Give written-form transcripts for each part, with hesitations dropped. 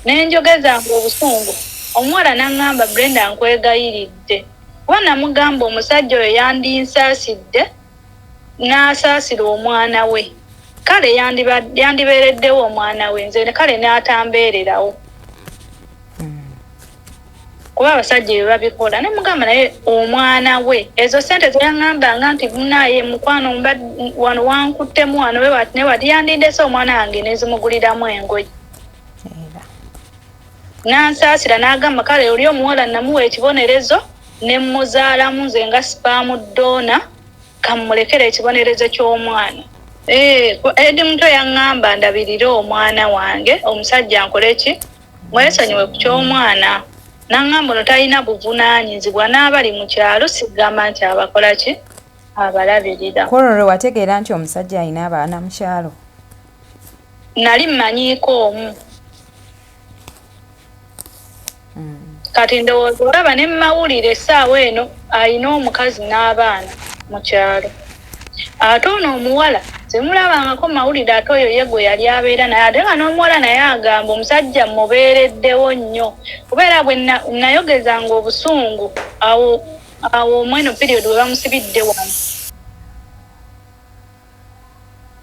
Nenjogeza obusungu omuwala n'angamba Brenda nkwegayiridde kuba namugamba omusajja oyo yandinsaasidde n'asaasira omwana we kale yandibeereddewo omwana we nze kale n'atambeererawo kuba abasajja bye babikola ne mugamba naye omwana we ezo ssente zeyaŋŋambanga nti munaye mukwano wano wankuttemu wano ne wati yandindese omwana wange nezimuguliramu engoye nansaasira n'agamba kale oli omuwala namuwa ekibonerezo ne muzaalamu nze nga sipaamu ddoona kamulekera ekibonerezo ky'omwana edi muto yaŋŋamba ndabirire omwana wange omusajja nkole ki mwesonyiwe ku ky'omwana n'angamba ono talina buvunaanyizibwa n'abali mu kyalo sigamba nti abakola ki abalabirira. Kololo wategeera nti omusajja alina abaana mu kyalo? Nali mmanyiiko omu. Kati ndowooza olaba ne mawulire essaawa eno alina omukazi n'abaana mu kyalo. Ate ono omuwala temulabangako mawulire ate oyo ye gwe yali abeera naye ate nga n'omuwala naye agamba omusajja mubeereddewo nnyo kubeera bwe nayogezanga obusungu awo omweno period we bamusibidde wano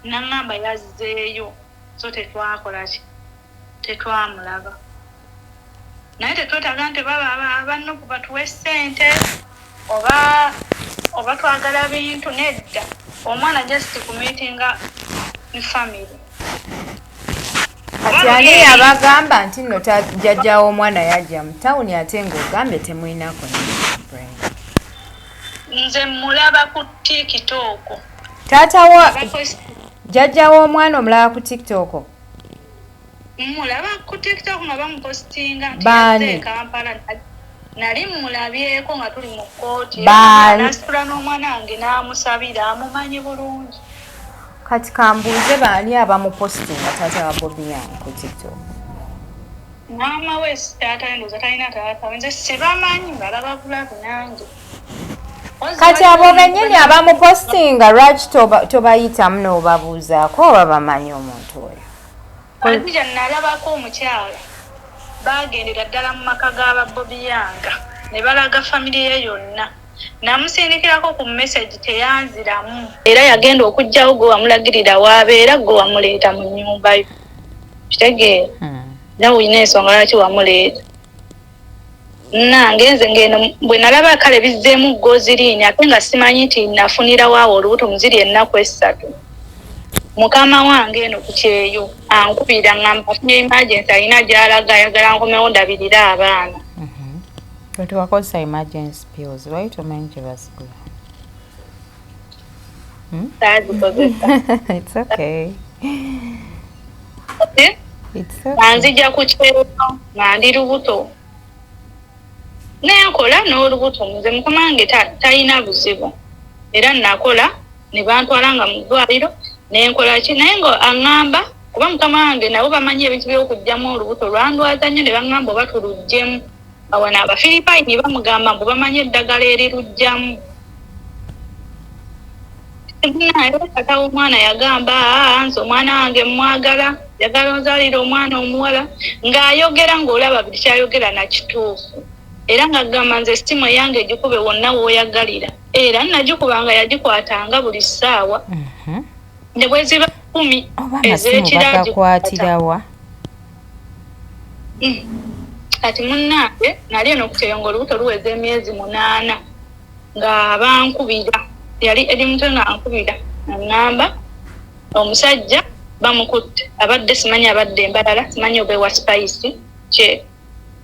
n'angamba yazzeeyo so tetwakola ki tetwamulaba naye tetwetaaga nti baba abanno batuwe ssente oba twagala bintu nedda omwana just kumitinga ni family. Kati ani yabagamba nti nno jjajjawo omwana yajja mu tawuni ate ng'ogambe temuyinako Brenda? Nze mulaba ku TikTok. Taatawo jjajjawo omwana omulaba ku TikTok? Mulaba ku TikTok nga bamupostinga nti yazze Kampala. Nali mulabyeko nga tuli mu kkooti nasitula n'omwana wange n'amusabira amumanyi bulungi. Kati kambuuze baani abamupostinga taata wa Bobi Wine ku TikTok? Maama we taata ndoza talina taata nze sibamanyi balaba bulabi nange. Kati abo bennyini abamupostinga lwaki tobayitamu n'obabuuzaako oba bamanyi omuntu oyo? Kati nalabako omukyala bagendera ddala mu maka g'aba Bobi Wine ne balaga family ye yonna namusindikirako ku message teyanziramu era yagenda okujjawo gwe wamulagirira waabeera gwe wamuleeta mu nnyumba yo kitegeera nawe olina ensonga lwaki wamuleeta nange nze ngeno bwe nalaba kale bizzeemu ggoziriini ate nga simanyi nti nafunira waawo olubuto muziri ennaku 3 mukama wange eno ku kyeyo ankubira ngamba afunye emergency alina gy'alaga ayagala nkomewo ndabirira abaana. But wakozesa emergency pills, right? Omanyi gye basigula? It's okay. It's okay. Nzija ku kyeyo nga ndi lubuto nenkola n'olubuto nze mukama wange talina buzibu era nakola ne bantwala nga mu ddwaliro nenkola ki naye nga aŋŋamba kuba mukama wange nabo bamanyi ebintu by'okugyamu olubuto lwandwaza nnyo ne baŋŋamba oba tuluggyemu awana Abafiripayini bamugamba mbu bamanyi eddagala erirugjamu. Tata w'omwana yagamba nze omwana wange mwagala yagala onzaalira omwana omuwala ng'ayogera ng'olaba buli kyayogera na kituufu era ng'agamba nze sitimu eyange egikube wonna w'oyagalira era nagikubanga yagikwatanga buli ssaawa ne bwe ziba 10 ez'ekiragikwatirawa. Kati munnange nali eno kukyeyo olubuto luweza emyezi 8 nga bankubira yali eri muto nga ankubira aŋŋamba omusajja bamukutte abadde simanyi abadde embalala simanyi oba ewa spice kye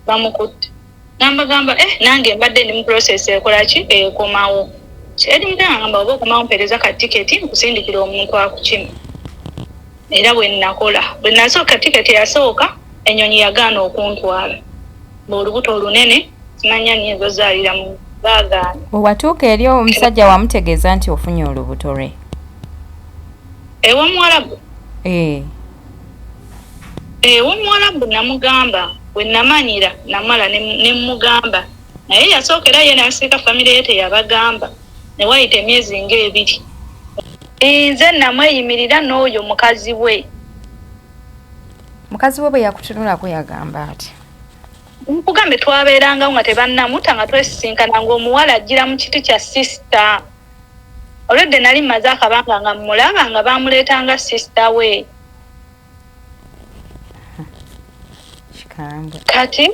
bamukutte gamba nange mbadde ndi mu process ekola ki ekomawo eri muto ngamba oba okomawo mpereza ka tiketi nkusindikira omuntu akukima era bwe nakola bwe nasooka tiketi yasooka ennyonyi yagaana okuntwala olubuto olunene simanya nyezo zaalira mu baagaana. Watuuka eri omusajja wamutegeeza nti ofunye olubuto lwe? Ew'Omuwarabu? Ew'Omuwarabu namugamba bwe namanyira namala ne mugamba naye yasookera ye n'asiika famire ye teyabagamba ne wayita emyezi ng'ebiri. Nze namweyimirira n'oyo mukazi we mukazi we bwe yakutunulako yagamba ati nkugambe twabeeranga nga tebannamuta nga twesisinkana ng'omuwala ajjira mu kiti kya sisita olwedde nali mmaze akabanga nga mmulaba nga baamuleetanga sisita we kikambwe kati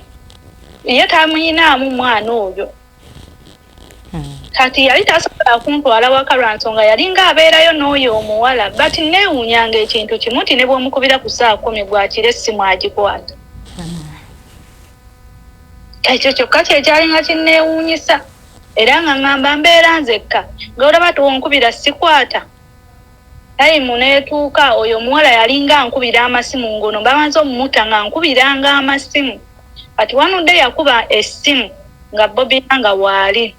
ye tamuyinaamu mwana oyo kati yali tasobola kuntwala waka lwa nsonga yalinga abeerayo n'oyo omuwala bati neewuunyanga ekintu kimu nti ne bw'omukubira ku saa 10 gwakira essimu agikwata ekyo kyokka kyekyalinga kinneewuunyisa era nga ngamba mbeera nzekka ng'olaba tuwonkubira sikwata tayimu neetuuka oyo omuwala yalinga nkubira amasimu ngono babanza omumuta nga nkubiranga amasimu kati wanudde yakuba essimu nga Bobiyanga waali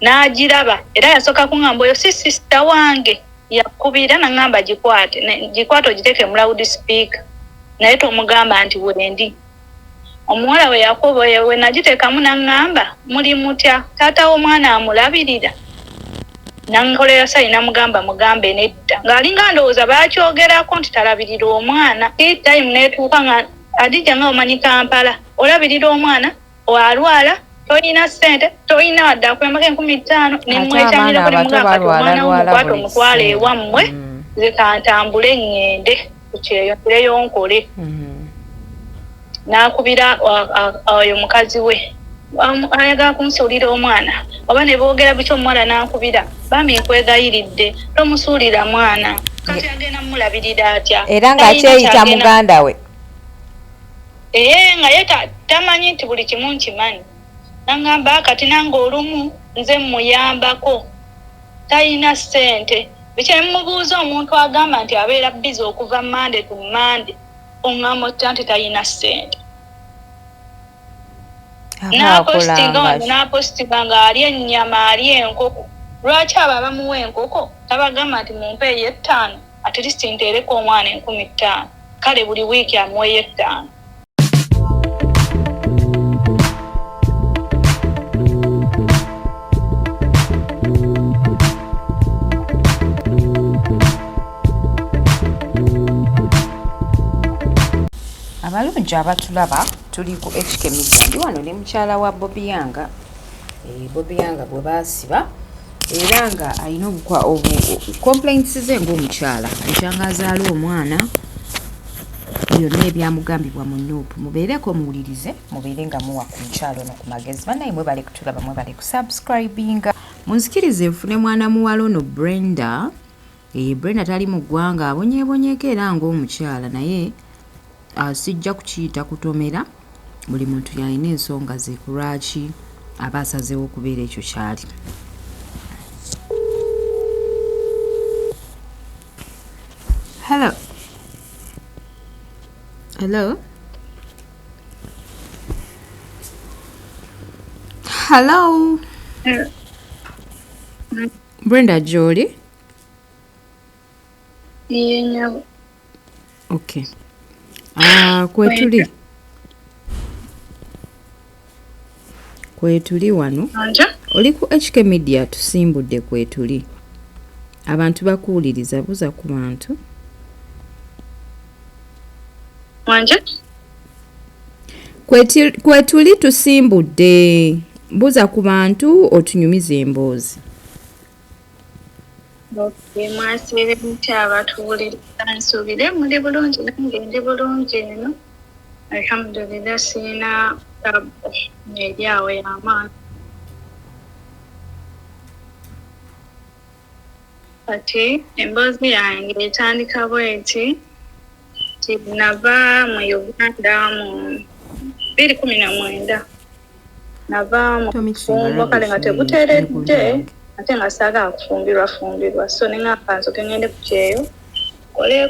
n'agiraba era yasooka kuŋŋamba oyo si sisita wange yakubira naŋŋamba gikwate ogiteeke mu loud speaker naye tomugamba nti wendi omuwala we yakuba we nagiteekamu naŋŋamba muli mutya taata w'omwana amulabirira nankolera sayi namugamba mugambe nedda ng'alinga ndowooza baakyogerako nti talabirira omwana time neetuuka nga Adija nga omanyi Kampala olabirira omwana walwala toyina ssente toyina wadde akwembako 50 nemwekyanyira kuli mugamba omwana w'omukwata omutwala ewammwe zikantambule ŋŋende ku kyeyo ntireyo nkole n'akubira oyo mukazi we ayagala kunsuulira omwana oba ne boogera biki omuwala n'akubira bambi nkwegayiridde tomusuulira mwana kati agenda mulabirira atya era ng'akyeyita muganda we nga ye tamanyi nti buli kimu nkimanyi naŋŋamba kati nange olumu nze mmuyambako talina ssente biki emubuuza omuntu agamba nti abeera bizi okuva Monday to Monday oŋŋamba otta nti talina ssente n'apositinga nga ali ennyama ali enkoko lwaki abo abamuwa enkoko tabagamba nti mumpeeyo 5 at least nteereko omwana 15,000 kale buli wiiki amuweeyo 5. abalungi abatulaba tuli ku HK Media ndi wano ne mukyala wa Bobiyanga Bobiyanga gwe baasiba era nga alina complaints ze ng'omukyala alyanga azaala omwana byonna ebyamugambibwa mu Nuupu mubeereko muwulirize mubeere nga muwa ku mukyala ono ku magezi bannaye mwe bale kutulaba mwe bale kusubscribinga munzikirize nfune mwana muwala ono Brenda Brenda tali mu ggwanga abonyeebonyeeko era ng'omukyala naye sijja kukiyita kutomera buli muntu yalina ensonga ze ku lwaki aba asazeewo okubeera ekyo kyali. Hello. Hello. Hello. Brenda Jolie. Yeah. Okay. Kwetuli wano oli ku HK Media tusimbudde kwetuli abantu bakuwuliriza buza ku bantu kwetuli tusimbudde buza ku bantu otunyumiza emboozi. Mwasiire muti abatuwuliriza nsuubire muli bulungi nange ndi bulungi eno alhamdulillah siina eri awo y'amaani kati emboozi yange etandika bweti nti nava mu Uganda mu 2019 nava mu kufumbo kale nga tebuteeredde ate nga saagala kufumbirwa so neŋŋamba nsoke ŋŋende ku kyeyo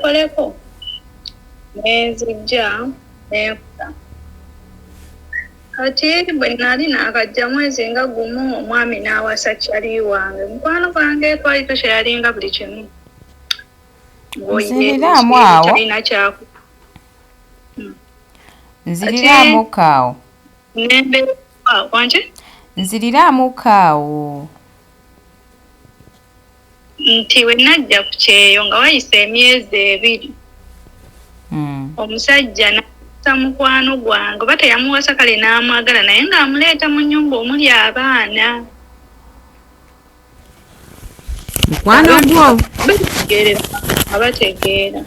koleeko nenzijja nenfuta kati bwe nali naakajja mwezi nga gumu omwami n'awasa kyali wange mukwano gwange twali tukyalinga buli kimu nziriramu awo nziriraamuko awo nziriraamuko awo nti we najja ku kyeyo nga wayise emyezi 2 omusajja n'assa mukwano gwange oba teyamuwasa kale n'amwagala naye ng'amuleeta mu nnyumba omuli abaana. mukwano gwo abategeera.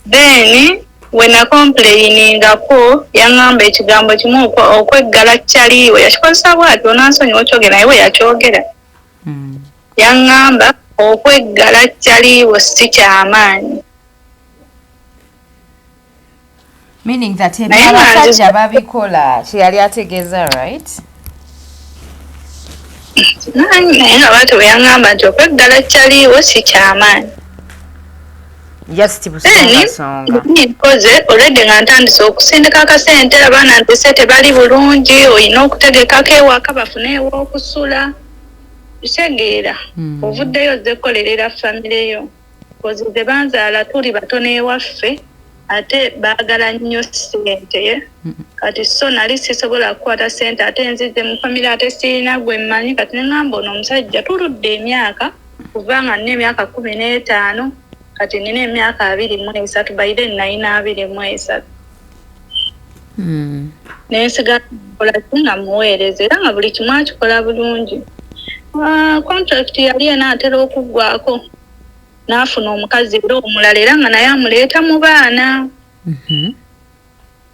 Then we nakomplainingako yaŋŋamba ekigambo kimu okweggala kyaliiwe yakikozesa bw'ati onansonyiwa okyogera naye we yakyogera. Yaŋŋamba okweggala kyaliiwe si kyamaanyi. meaning that abasajja babikola kyeyali ategeeza right? naye nga bw'ati we yaŋŋamba nti okweggala kyaliiwe si kyamaanyi. just busongasonga nkoze already nga ntandise okusindika akasente abaana ntise tebali bulungi olina okutegekako ewaka bafune ew'okusula kitegeera ovuddeyo ozze kukolerera famire yo kozi ze banzaala tuli batono ewaffe ate baagala nnyo sente kati so nali sisobola kukwata sente ate nzize mu famire ate sirina gwe mmanyi kati neŋŋamba ono omusajja tuludde emyaka kuva nga nina emyaka 15 kati nina emyaka 23 baire nalina 23 nensiga kola nga muweereza era nga buli kimu akikola bulungi. Contract yali enaatera okuggwako n'afuna omukazi era omulala era nga naye amuleeta mu baana.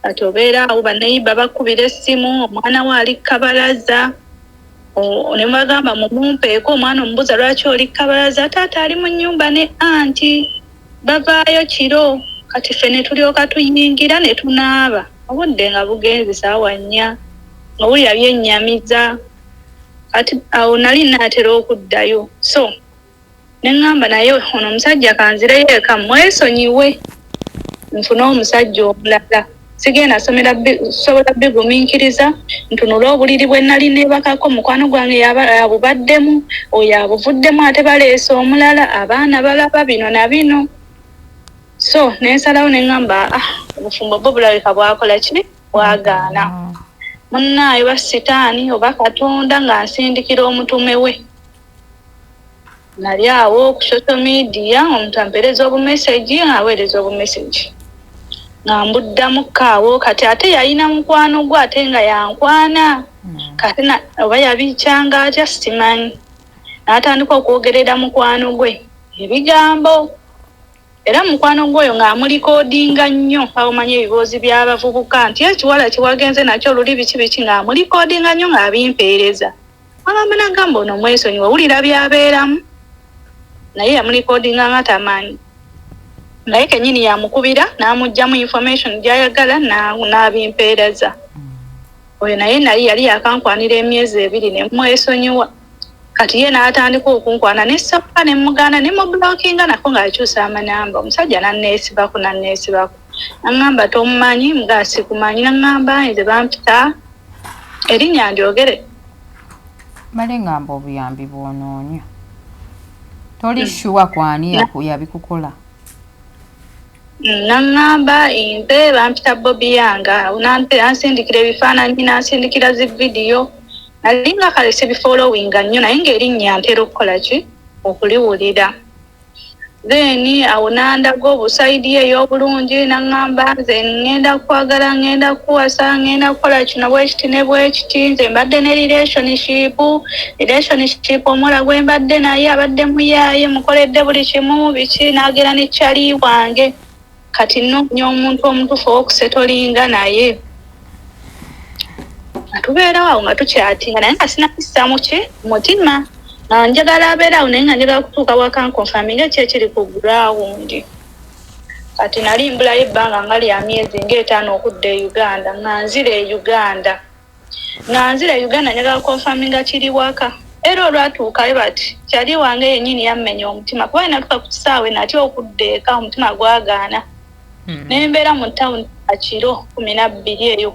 Kati obeera awo bannayiba bakubira essimu omwana we ali kabalaza ne bagamba mumumpeeko omwana omubuuza lwaki oli kabalaza taata ali mu nnyumba ne anti bavaayo kiro kati ffe ne tulyoka tuyingira ne tunaaba obudde nga bugenze saawa 4 nga wulira byennyamiza kati awo nali naatera okuddayo so neŋŋamba naye ono omusajja kanzireyo eka mwesonyiwe nfune omusajja omulala sigenda sobola bigumiikiriza ntunula obuliri bwe nali neebakako mukwano gwange yabubaddemu oyo abuvuddemu ate baleese omulala abaana balaba bino na bino so nensalawo neŋŋamba obufumbo bwo bulabika bwakola ki bwagaana munnaayo ba sitaani oba katonda nga nsindikira omutume we nali awo ku social media omuntu ampeereza obumeseji aweereza obumeseji nga mbuddamu kaawo kati ate yalina mukwano gwe ate nga yankwana kati oba yabikyanga atya simanyi n'atandika okwogerera mukwano gwe ebigambo era mukwano gwoyo ng'amulikoodinga nnyo awomanyi ebiboozi by'abavubuka nti ekiwala kiwagenze nakyo oluli biki ng'amulikoodinga nnyo ng'abimpeereza agamba nagamba ono mwesonyiwe wulira byabeeramu naye yamulikoodinga nga tamanyi naye kennyini yamukubira n'amugjamu information gy'ayagala n'abimpeereza oyo naye nali yali yakankwanira emyezi 2 ne mwesonyiwa kati ye n'atandika okunkwana n'essappa ne mugaana ne mubulookinga nako ng'akyusa amanamba omusajja nanneesibako naŋŋamba tomumanyi mga sikumanyi naŋŋamba nze bampita erinnya ndyogere male ŋŋamba obuyambi bw'onoonya toli shuwa kwani yabikukola naŋŋamba nze bampita Bobiyanga nansindikira ebifaananyi nansindikira zi vidiyo nali nga kale sibifollowinga nnyo naye ng'erinnya ntera okukola ki okuliwulira then awo nandaga obusaidi ey'obulungi naŋŋamba nze ŋŋenda kwagala ŋŋenda kuwasa ŋŋenda kukola kino bwekiti ne bwekiti nze mbadde ne relationship omuwala gwe mbadde naye abadde muyaaye mukoledde buli kimu biki n'agera ne kyali wange kati nnoonya omuntu omutuufu ow'okusetolinga naye atubeerawo awo nga tukyatinga naye nga sinakissamu ki mutima nga njagala abeerawo naye nga njagala kutuuka waka nkonfaminga eki ekiri ku gurawundi kati nali mbulayo ebbanga nga lya myezi nga5 okudda e Uganda nga nzira e Uganda njagala konfaminga kiri waka era olwatuukayo bati kyali wange yennyini yammenya omutima kuba natuuka ku kisaawe natya okudda eka omutima gwagaana nembeera mu tawuni akiro 12 eyo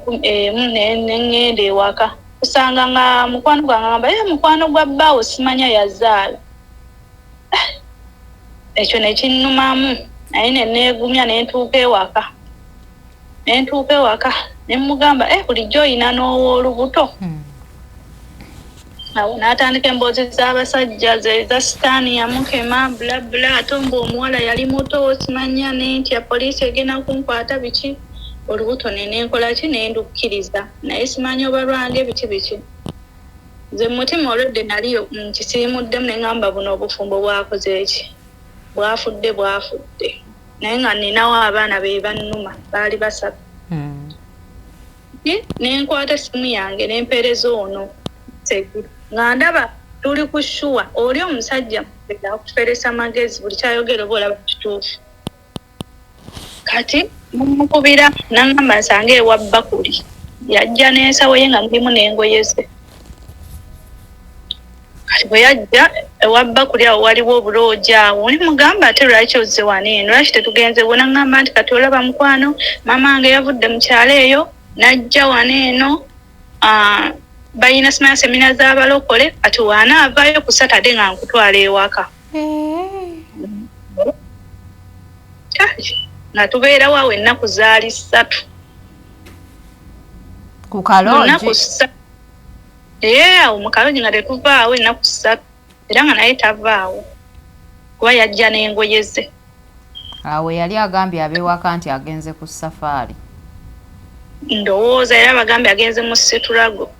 neŋŋenda ewaka kusanga nga mukwano gwange ngamba mukwano gwa bbaawo simanya yazaala ekyo nekinnumamu naye neneegumya nentuuka ewaka nemugamba bulijjo oyina n'owoolubuto awo n'atandika emboozi z'abasajja za sitaani yamukema bulabula ate ng'omuwala yali muto simanya nentya poliisi egenda kunkwata biki olubuto nenenkola ki nendukkiriza naye simanyi oba lwange biki nze mutima olwedde nali nkisiimuddemu ne ngamba buno obufumbo bwakoze eki bwafudde naye nga ninawo abaana be bannuma baali basatu nenkwata essimu yange nempeereza ono seguru nga ndaba tuli ku shuwa oli omusajja akutuferesa magezi buli kyayogera oba olaba kituufu kati mumukubira nangamba nsange ewa Bakuli yajja n'ensawo ye nga mulimu n'engoye ze kati bwe yajja ewa Bakuli awo waliwo obulooja awo nimugamba ate lwaki ozze wano eno lwaki tetugenze wo nangamba nti kati olaba mukwano maama wange yavudde mu kyalo eyo najja wano eno balina simanya semina z'abalokole kati wanaavaayo ku Saturday nga nkutwala ewaka nga tubeerawo awo ennaku zaali 3 ku Kalonji awo mu Kalonji nga tetuvaawo ennaku 3 era nga naye tavaawo kuba yajja n'engoye ze awo yali agambye ab'ewaka nti agenze ku safaari ndowooza era bagambye agenze mu Situlago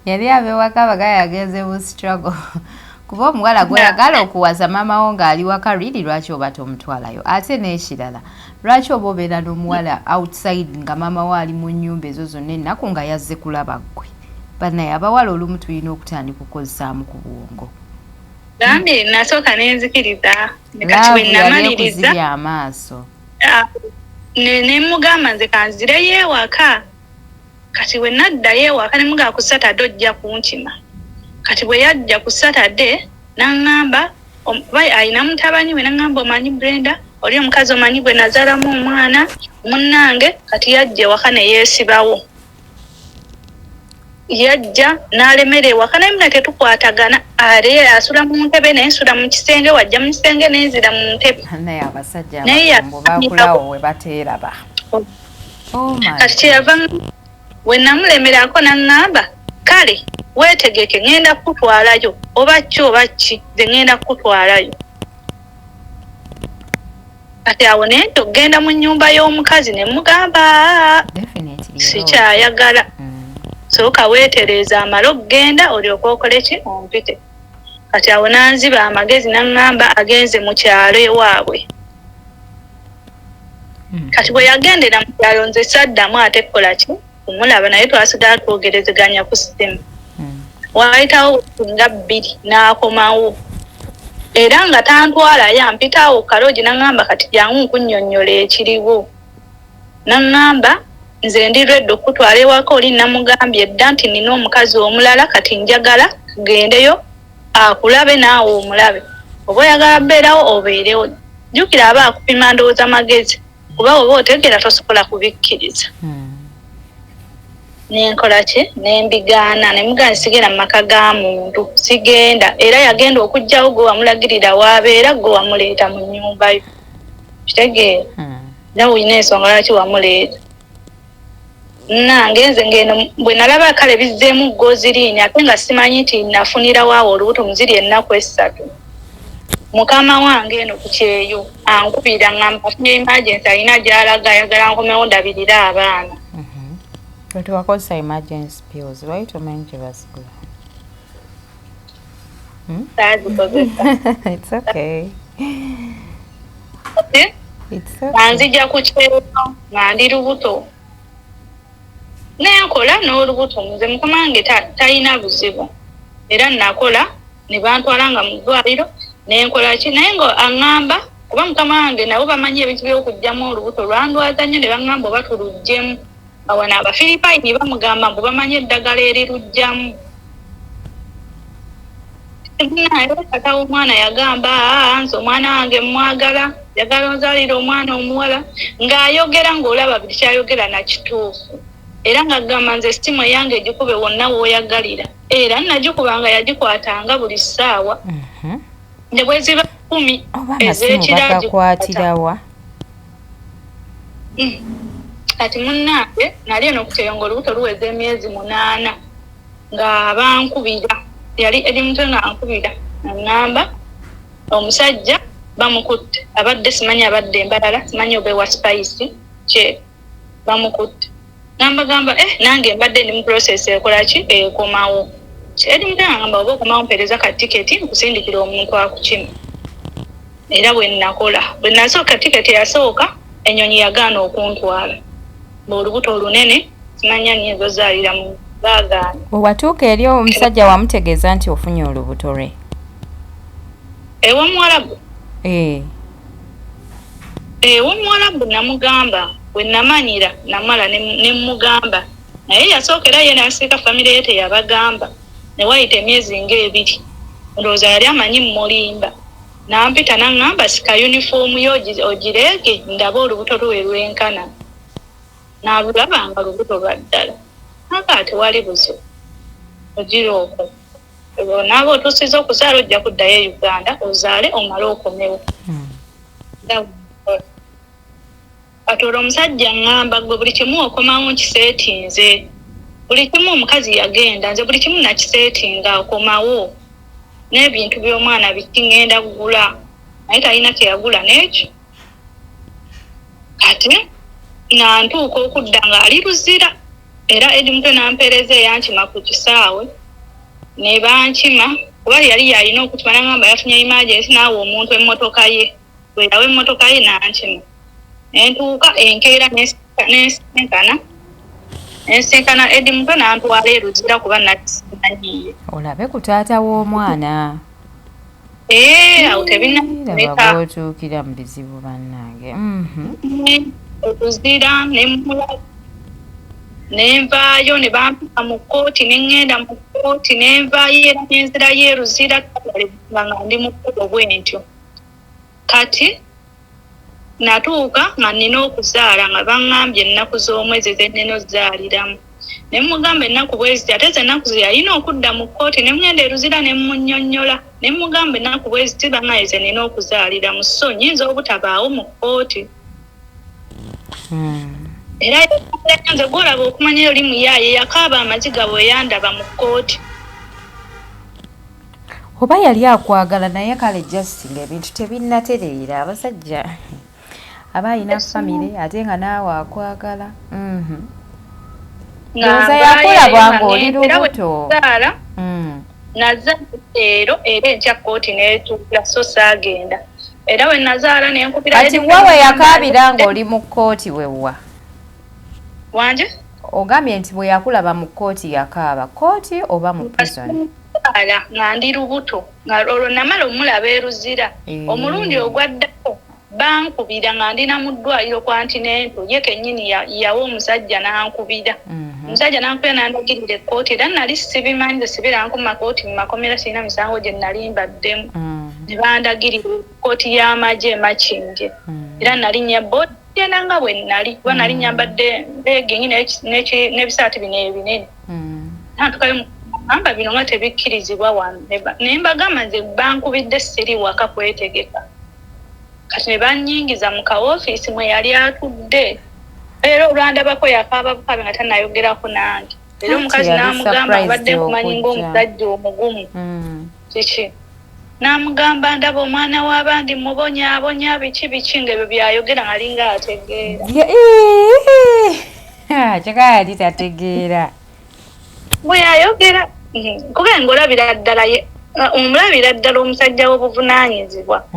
yali ab'ewaka bagambye agenze mu Situlago kuba omuwala gweyagala okuwaza maama wo ng'ali waka liri lwaki oba tomutwalayo ate n'ekirala lwaki oba obeera n'omuwala outside nga maama wo ali mu nnyumba ezo zonna ennaku nga yazze kulaba ggwe bannaye abawala olumu tulina okutandika okukozesaamu ku bwongo gambye nasooka nenzikiriza kati bwe namaliriza amaaso nemugamba nze kanzireyo ewaka kati bwe naddayo ewaka nemugamba ku Saturday ojja kunkima kati bwe yajja ku Saturday nangamba ayina mutabanyi we nangamba omanyi Brenda oli omukazi omanyi bwe nazaalamu omwana munnange kati yajja ewaka ne yeesibawo yajja n'alemera ewaka naye muna tetukwatagana ale asula mu ntebe nensula mu kisenge wajja mu kisenge nenzira mu ntebe naye abasajja abafumbo bakulawo we bateeraba kati kyeyava we namulemerako nangamba kale weetegeke ngenda kukutwalayo oba ki ze ngenda kukutwalayo kati awo nento genda mu nnyumba y'omukazi ne mugamba sikyayagala sooka weetereeza amale okugenda olyoke okole ki ompite kati awo nanziba amagezi nangamba agenze mu kyalo ewaabwe kati bwe yagendera mu kyalo nze saddamu ate kukola ki kumulaba naye twasigala twogerezeganya ku simu waayitawo nga 2 n'akomawo era nga tantwala yampitawo Kalonji nangamba kati jangu nkunnyonnyola ekiriwo nangamba nze ndirwedde okutwala ewaka oli namugambye dda nti nina omukazi omulala kati njagala tugendeyo akulabe naawe omulabe oba oyagala beerawo obeerewo jjukira aba akupima ndowooza magezi kuba oba otegera tosobola kubikkiriza nenkola ki nembigaana nemugamba sigenda mu maka ga muntu sigenda era yagenda okugjawo gwe wamulagirira waabeera gwe wamuleeta mu nnyumba yo kitegeera nawe olina ensonga lwaki wamuleeta nange nze ngeno bwe nalaba kale bizzeemu ggoziriini ate nga simanyi nti nafunirawo awo olubuto muziri ennaku 3 mukama wange eno ku kyeyo ankubira ngamba afunye emergency alina gy'alaga ayagala nkomewo ndabirira abaana kati wakozesa emergency pills lwaki tomanyi gye basigula It's okay. Nzija ku kyeyo nga ndi lubuto nenkola n'olubuto nze mukama wange talina buzibu era nakola ne bantwalanga mu ddwaliro nenkola ki naye nga aŋŋamba kuba mukama wange nabo bamanyi ebintu by'okugyamu olubuto lwandwaza nnyo ne baŋŋamba oba tuluggemu awana Abafiripayini bamugamba mbu bamanyi eddagala erirugjamu tata w'omwana yagamba nze omwana wange mwagala yagala onzalira omwana omuwala ng'ayogera ng'olaba buli kyayogera nakituufu era ng'agamba nze sitimu eyange egikube wonna w'oyagalira era nagikubanga yagikwatanga buli ssaawa ne bwe ziba 10 ez'ekirakwatirawa kati munnange nali eno ku Kiyongo olubuto luweza emyezi 8 nga bankubira yali eri mutwe nga ankubira ngamba omusajja bamukutte abadde simanyi abadde embalala simanyi oba ewa spice kye bamukutte gamba nange mbadde ndi mu process ekola ki ekomawo eri mutwe ngamba oba okomawo mpereza ka tiketi nkusindikira omuntu akukima era bwe nakola bwe nasooka tiketi yasooka ennyonyi yagaana okuntwala olubuto olunene simanya nyezo zaalira mu baagaana. Watuuka eri omusajja wamutegeeza nti ofunye olubuto lwe? Ew'omuwalabu? Ew'omuwalabu namugamba bwe namanyira namala ne mugamba naye yasookera ye n'asiika famire ye teyabagamba ne wayita emyezi ng'ebiri ndowooza yali amanyi mulimba nampita naŋŋamba sika yunifoomu yo ogireege ndaba olubuto lwe lwenkana n'alulaba nga lubuto lwa ddala aka tewali buzibu ogira okwo naaba otuusiza okuzaala ojja kuddayo e Uganda ozaale omale okomewo. Kati olwo omusajja ŋŋamba gwe buli kimu okomawo nkiseetinze buli kimu omukazi yagenda nze buli kimu nakiseetinga okomawo n'ebintu by'omwana biki ŋŋenda kugula naye talina kyeyagula n'ekyo kati nantuuka okudda ng'ali Luzira era edi mutwe nampeereza eyankima ku kisaawe ne bankima kuba yali yalina okukima nagamba yafunye emergency naawe omuntu emmotoka ye bwe yawa emmotoka ye nankima nentuuka enkeera nensinkana edi mutwe nantwala e Luzira kuba nakisimanyiye. Olabe ku taata w'omwana. Awo tebinaba bw'otuukira mu bizibu bannange. Okuzira nemulaba nenvaayo ne bampika mu kkooti neŋŋenda mu kkooti nenvaayo era nenzirayo e Luzira nga ndi mu kkubo bwentyo kati natuuka nga nina okuzaala nga baŋŋambye ennaku z'omwezi ze nnina ozaaliramu ne mugamba ennaku bweziti ate ze ennaku ze yalina okudda mu kkooti ne ŋŋenda e Luzira ne mmunnyonnyola ne mugamba ennaku bweziti baŋŋaye ze nnina okuzaaliramu so nnyinza obutabaawo mu kkooti. Era nze gwolaba okumanya oli muyaaye yakaaba amaziga bwe yandaba mu kkooti. Oba yali akwagala naye kale just ng'ebintu tebinnatereera abasajja aba alina famire ate nga naawe akwagala. Ndowooza yakulaba ng'oli lubuto. Nazaala leero era enkya kkooti n'etuula so saagenda era we nazaala nenkubira. Kati wawe yakaabira ng'oli mu kkooti wewa wanje ogambye nti bwe yakulaba mu kkooti yakaaba kkooti oba mu prison? Nga ndi lubuto nga olwo namala omulaba e Luzira omulundi ogwaddako bankubira nga ndina mu ddwaliro Continental ye kennyini yawa omusajja n'ankubira. Omusajja n'ankubira n'andagirira ekkooti era nali sibimanyi sibira nkuma kkooti mu makomera sirina misango gye nali mbaddemu ne bandagirira kkooti y'amagye Makinge era nali nya boodi genda nga bwe nali kuba nali nyambadde legging n'ebisaati bino ebinene nantukayo amba bino nga tebikkirizibwa wano ne mbagamba nze bankubidde siri waka kwetegeka kati ne bannyingiza mu kawofiisi mwe yali atudde era olwandabako yakaaba bukabe nga tanayogerako nange era omukazi n'amugamba abadde nkumanyi ng'omusajja omugumu kiki n'amugamba ndaba omwana w'abandi mubonyaabonya biki ng'ebyo byayogera ngalinga ategeera. Kyokka yali tategeera bwe yayogera kugenga olabira ddala omulabira ddala omusajja w'obuvunaanyizibwa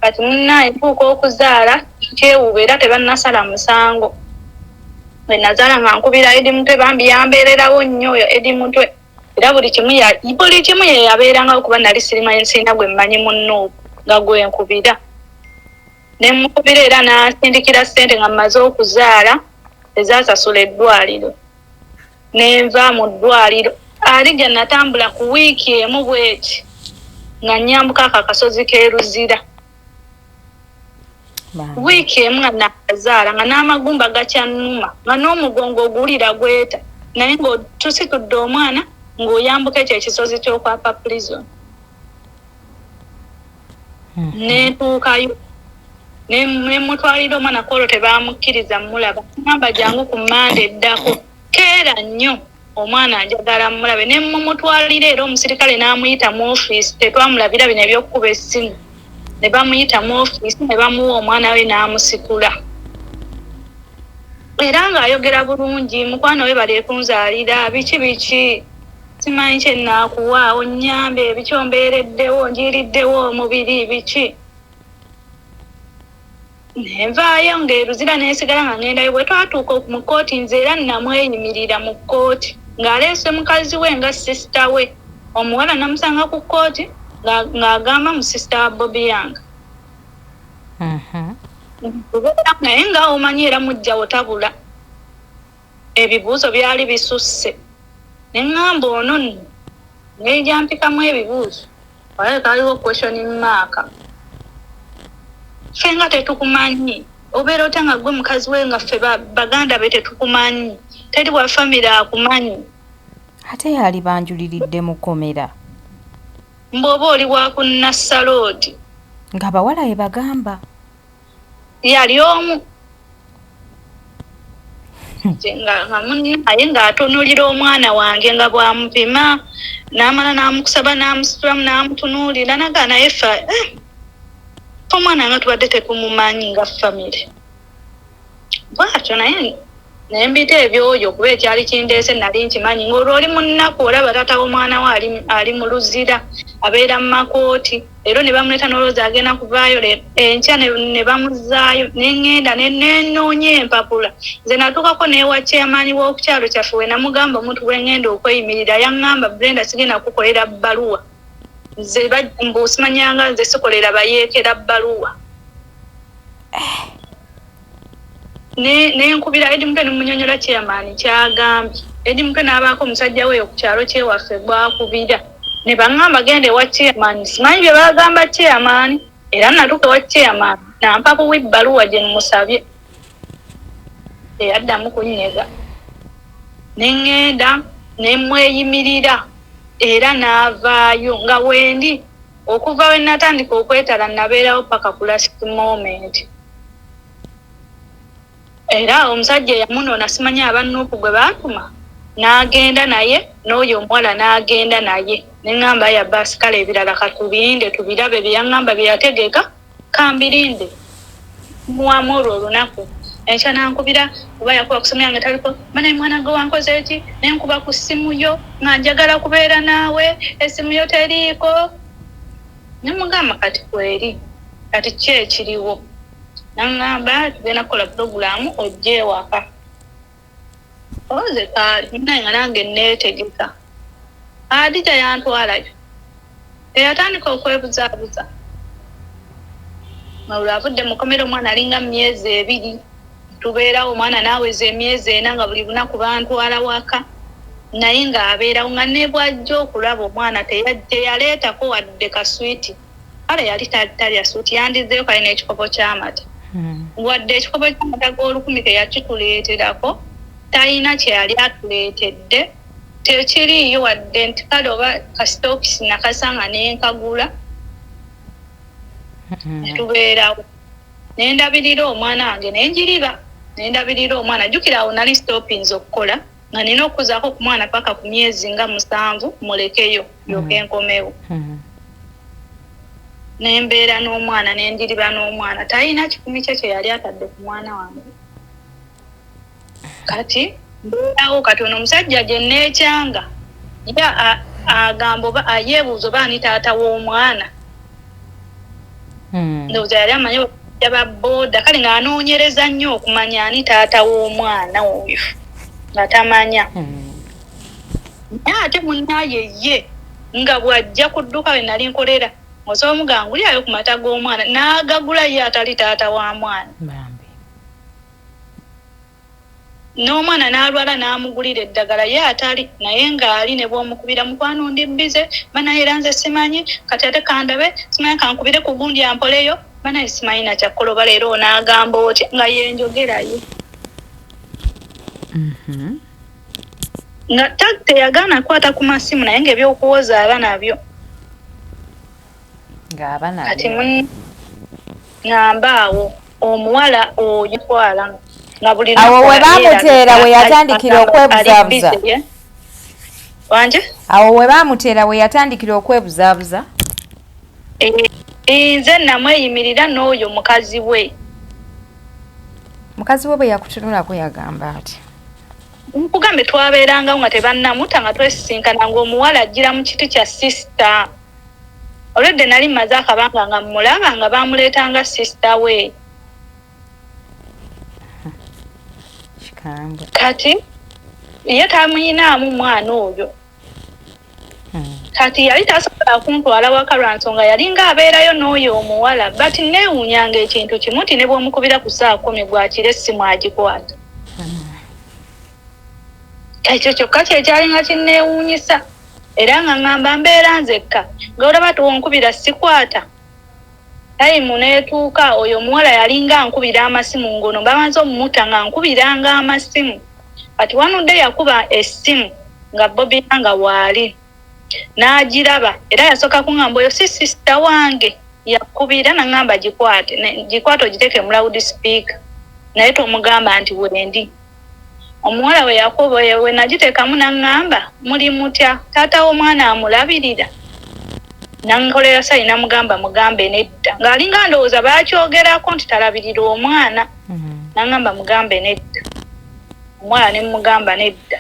kati munnaye tuuka okuzaala kyewuba era tebannasala musango bwe nazaala nga nkubira edi mutwe bambi yambeererawo nnyo edi mutwe era buli kimu ye yabeeranga okuba nali sirina gwe mmanyi munno nga gwe nkubira ne mukubira era n'asindikira ssente nga mmaze okuzaala ezaasasula eddwaliro nenva mu ddwaliro ali gye natambula ku wiiki emu bweki nga nyambuka ako akasozi k'e Luzira wiiki emu nga nazaala nga n'amagumba gakyannuma nga n'omugongo oguwulira gweta naye ng'otusitudde omwana ng'oyambuka ekyo ekisozi ky'okwapa prison nentuukayo nemutwalira omwana kwolwo tebamukkiriza mulaba ngamba jangu ku Mande eddako keera nnyo omwana njagala mulabe ne mumutwalira era omusirikale n'amuyita mu office tetwamulabira bino ebyokkuba essimu ne bamuyita mu office ne bamuwa omwana we n'amusikula era ng'ayogera bulungi mukwano we baleekunzaalira biki simanyi kye nnaakuwa onnyambe biki ombeereddewo njiriddewo omubiri biki nenvaayo ng'eruzira neesigala nga ngendayo bwe twatuuka mu kkooti nze era namweyimirira mu kkooti ng'aleese mukazi we nga sisita we omuwala namusanga ku kkooti ng'agamba mu sisita wa Bobi Yanga naye nga omanyi era mujjawo tabula ebibuuzo byali bisusse ne ŋŋamba ono nno ng'ejampikamu ebibuuzo walabe kaaliwo questioning mark ffe nga tetukumanyi obeera ota nga gwe mukazi we nga ffe baganda be tetukumanyi teri wa famire akumanyi ate yali banjuliridde mu kkomera mbw'oba oli wa ku Nassaloodi nga bawala be bagamba yali omu naye ng'atunuulira omwana wange nga bw'amupima n'amala n'amukusaba n'amusitulamu n'amutunuulira naga naye ffe omwana nga tubadde tetumumanyi nga famire bwatyo naye nembita ebyoyo kuba ekyali kindeese nali nkimanyi ng'olwo oli mu nnaku olaba taata w'omwana we ali mu luzira abeera mu makooti leero ne bamuleeta n'olowooza agenda kuvaayo enkya ne bamuzaayo neŋŋenda nenoonya empapula nze natuukako n'ewa chairman w'okukyalo kyaffe we namugamba omuntu bw'eŋŋenda okweyimirira yaŋŋamba Brenda sigenda kukolera bbaluwa nze mbuusimanyanga nze sikolera bayeekera bbaluwa nenkubira Edi Mutwe nemunyonyola chairman kyagambye Edi Mutwe n'abaako omusajja we ku kyalo kyewaffe gwakubira ne baŋŋamba gende wa chairman simanyi bye bagamba chairman era natuuka wa chairman nampapo webbaluwa gye mmusabye eyaddamu kunnyega neŋŋenda nemweyimirira era n'avaayo nga wendi okuva we natandika okwetala nabeerawo paka ku last moment era omusajja yamunoona simanyi abannuupu gwe baatuma n'agenda naye n'oyo omuwala n'agenda naye neŋŋamba ya baasi kale ebirala katubirinde tubirabe bye yaŋŋamba bye yategeka kambirinde muwamu olwo olunaku enkya nankubira oba yakuba ku ssimu yange taliko banaye mwana gwe wankoze eki nenkuba ku ssimu yo nga njagala kubeera naawe essimu yo teriiko nemugamba kati kweri kati ki ekiriwo naŋŋamba tugenda kukola purogulaamu ojja ewaka oze kaali naye nga nange neetegeka Adija yantwalayo teyatandika okwebuzaabuza mawula avudde mu kkomera omwana alinga mu myezi 2 tubeerawo omwana naaweza emyezi 4 nga buli lunaku bantwala waka naye ng'abeerawo nga ne bw'ajja okulaba omwana teyaleetako wadde kaswiti kale yali talya switi yandizeeyo kale n'ekikopo ky'amata wadde ekikopo ky'amata g'olukumi teyakituleeterako talina kye yali atuleetedde tekiriiyo wadde nti kale oba kasitokisi nakasanga nenkagula netubeerawo nendabirira omwana wange nenjiriba nendabirira omwana jjukira awo nali stopinze okukola nga nina okuzaako ku mwana paka ku myezi nga 7 mulekeyo yoka enkomewo nembeera n'omwana nenjiriba n'omwana talina kikumi kye kye yali atadde ku mwana wange kati mbeerawo kati ono omusajja gye neekyanga ya agamba oba ayeebuuza oba ani taata w'omwana ndowooza yali amanyi ba booda kale ng'anoonyereza nnyo okumanya ani taata w'omwana oyo nga tamanya naye ate munnaaye ye nga bw'ajja ku dduuka we nali nkolera osobola omugangulirayo ku mata g'omwana n'agagula ye atali taata wa mwana n'omwana n'alwala n'amugulira eddagala ye atali naye ng'ali ne bw'omukubira mukwano ndi bbize banaye era nze simanyi kati ate kandabe simanyi kankubire ku gundi ampoleyo banaye simanyi nakyakoloba leero n'agamba otya nga yenjogerayo nga teyagaana kwata ku masimu naye ng'ebyokuwoza aba nabyo kati ŋŋamba awo omuwala oyo twala nga buli awo we baamuteera we yatandikira okwebuzaabuza wanje awo we baamuteera we yatandikira okwebuzaabuza nze namweyimirira n'oyo mukazi we bwe yakutunulako yagamba ati nkugambe twabeerangawo nga tebannamuta nga twesisinkana ng'omuwala ajjira mu kiti kya sisita olwedde nali mmaze akabanga nga mmulaba nga baamuleetanga sisita we kikambwe kati ye tamuyinaamu mwana oyo kati yali tasobola kuntwala waka lwa nsonga yalinga abeerayo n'oyo omuwala but neewuunyanga ekintu kimu nti ne bw'omukubira ku saa 10 gwakira essimu agikwata ekyo kyokka kyekyalinga kinneewuunyisa era nga ngamba mbeera nzekka ng'olaba tuwonkubira sikwata tayimu neetuuka oyo omuwala yalinga ankubira amasimu ngono bamanze omumuta nga nkubiranga amasimu kati wanudde yakuba essimu nga Bobi nga waali n'agiraba era yasooka kuŋŋamba oyo si sisita wange yakubira naŋŋamba gikwate ogiteeke mu loud speaker naye tomugamba nti wendi omuwala we yakuba we nagiteekamu naŋŋamba muli mutya taata w'omwana amulabirira nankolera sayi namugamba mugambe nedda ng'alinga ndowooza baakyogerako nti talabirira omwana naŋŋamba mugambe nedda omuwala ne mugamba nedda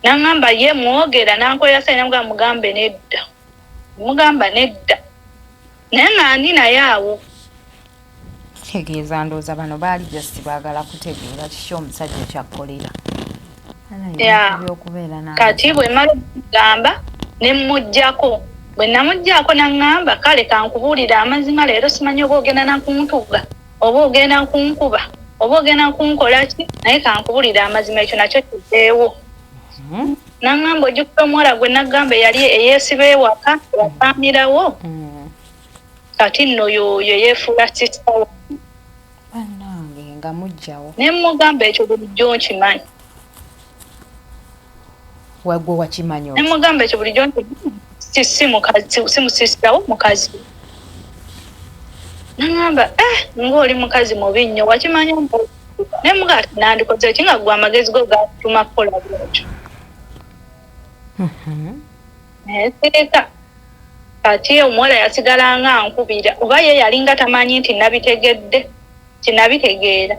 naŋŋamba ye mwogera nankolera sayi namugamba mugambe nedda mugamba nedda naye nga ndi naye awo kitegeeza ndowooza bano baali just baagala kutegeera kiki omusajja kyakkolera kati bwe mala okugamba ne mmuggyako bwe namuggyako naŋŋamba kale kankubuulira amazima leero simanyi oba ogenda nakuntuga oba ogenda kunkuba oba ogenda kunkola ki naye kankubuulira amazima ekyo nakyo kiddeewo naŋŋamba ojjukira omuwala gwe naggamba eyali eyeesiba ewaka yafaanirawo kati nno yoyo yeefuula sisita bannange nga mujjawo ne mmugamba ekyo bulijjo nkimanyi wagwe wakimanyi ne mmugamba ekyo bulijjo si musisitawo mukazi naŋŋamba ng'oli mukazi mubi nnyo wakimanya ne mugamba ati nandikoze ki nga gwe amagezi go gatuma kukola bwekyo naye sireka kati omuwala yasigala nga ankubira oba ye yalinga tamanyi nti nabitegedde kinabitegeera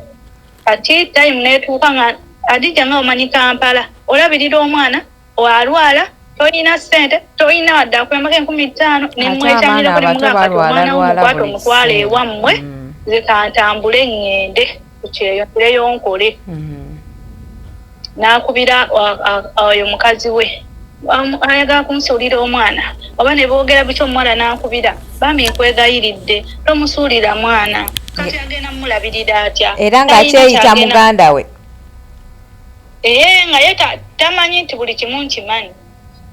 kati tayimu neetuuka nga Adija nga omanyi Kampala olabirira omwana walwala toyina ssente toyina wadde akuyambako 15,000 nemwekyamira kuli mugamba omwana womukwata omutwala ewammwe zikantambule ŋŋende ku kyeyo ntireyo nkole n'akubira oyo mukazi we ayagala kumusuulira omwana oba ne boogera biki omuwala n'akubira bambi nkwegayiridde tomusuulira mwana kati agenda mumulabirira atya era nga kyeyita muganda we nga ye tamanyi nti buli kimu nkimanyi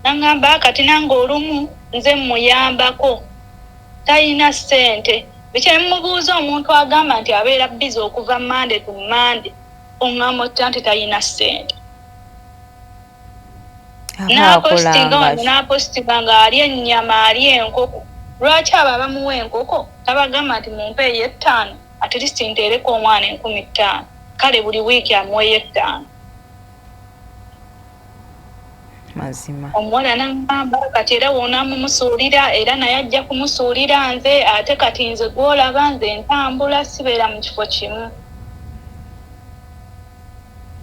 naŋŋamba kati nange olumu nze mmuyambako talina ssente biki nemubuuza omuntu agamba nti abeera bizi okuva Monday to Monday oŋŋamba otya nti talina ssente n'apositinga nga ali ennyama ali enkoko lwaki abo abamuwa enkoko tabagamba nti mumpeeyo 5 at least nteereko omwana 15,000 kale buli wiiki amuweyo 5 mazima omuwala naŋŋamba kati era woonamumusuulira era naye ajja kumusuulira nze ate kati nze gwolaba nze ntambula sibeera mu kifo kimu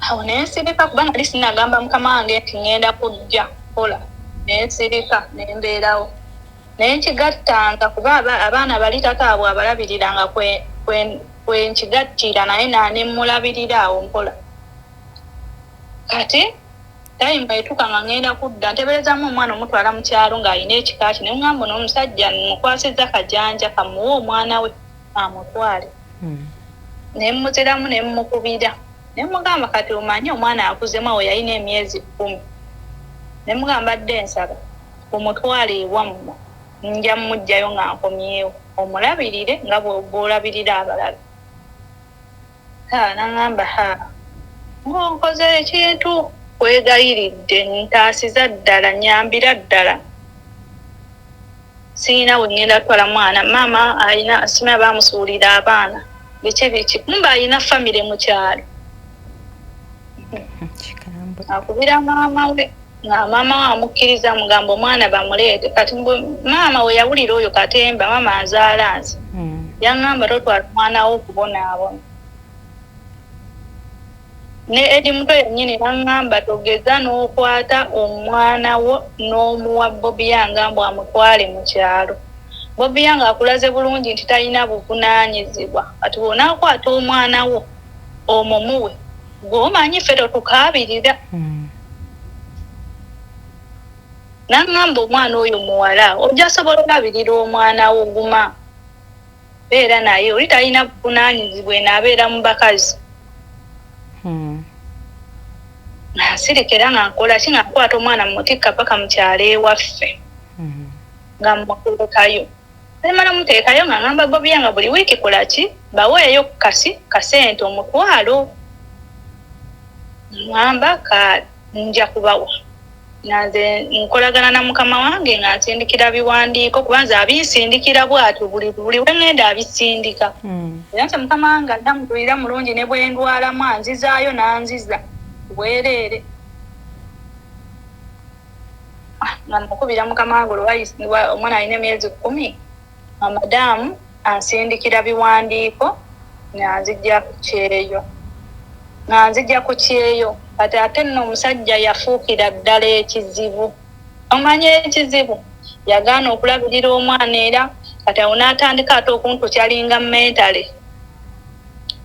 awo nensirika kubanga ali sinagamba mukama wange nti ŋŋenda kujja kola nensirika nembeerawo naye nkigattanga kuba abaana bali tataabwe abalabiriranga kwe nkigattira naye nanemulabirira awo mpola kati tayimu etuuka nga ŋŋenda kudda nteberezamu omwana omutwala mu kyalo ng'alina ekika ki ne ŋŋamba n'omusajja mukwasiza kajanja kamuwe omwana we amutwale ne mmuziramu ne mmukubira ne mugamba kati omanyi omwana akuzemu awo yalina emyezi 10 ne mugamba dde nsaba omutwale ewammwe nja mmugjayo nga nkomyewo omulabirire nga bw'olabirira abalala naŋŋamba ng'onkoze ekintu kwegayiridde ntaasiza ddala nyambira ddala siina we ŋŋenda kutwala mwana maama alina asimira baamusuulira abaana biki kumba alina famire mu kyalo akubira maama we nga maama we amukkiriza mugamba omwana bamuleete kati maama we yawulira oyo Katemba maama azaala nze yaŋŋamba totwala omwana wo okubonaabona ne edi muto yennyini yaŋŋamba togeza n'okwata omwana wo n'omuwa Bobi Yanga mbu amutwale mu kyalo. Bobi Yanga akulaze bulungi nti talina buvunaanyizibwa kati bw'onaakwata omwana wo omumuwe gw'omanyi ffe totukaabirira. Naŋŋamba omwana oyo muwala ojja sobola olabirira omwana wo guma beera naye oli talina buvunaanyizibwa enaabeera mu bakazi. Nasirikira nga nkola ki nga nkwata omwana mutikka paka mu kyalo ewaffe nga mmuteekayo nemala muteekayo nga ŋŋamba Bobi Yanga buli wiiki kola ki baweeyo kasente omutwalo ŋŋamba nja kubawa nanze nkolagana na mukama wange nga nsindikira biwandiiko kuba nze abinsindikira bw'atyo buli we ŋŋenda abisindika era nti mukama wange adamutulira mulungi ne bwe ndwalamu anzizaayo n'anziza bwereere nga mukubira mukama wange olwayisibwa omwana alina emyezi 10 amadaamu ansindikira biwandiiko nanzijja ku kyeyo kati ate nno omusajja yafuukira ddala ekizibu. Omanye ekizibu yagaana okulabirira omwana era kati awo n'atandika ate okuntukyalinga mentale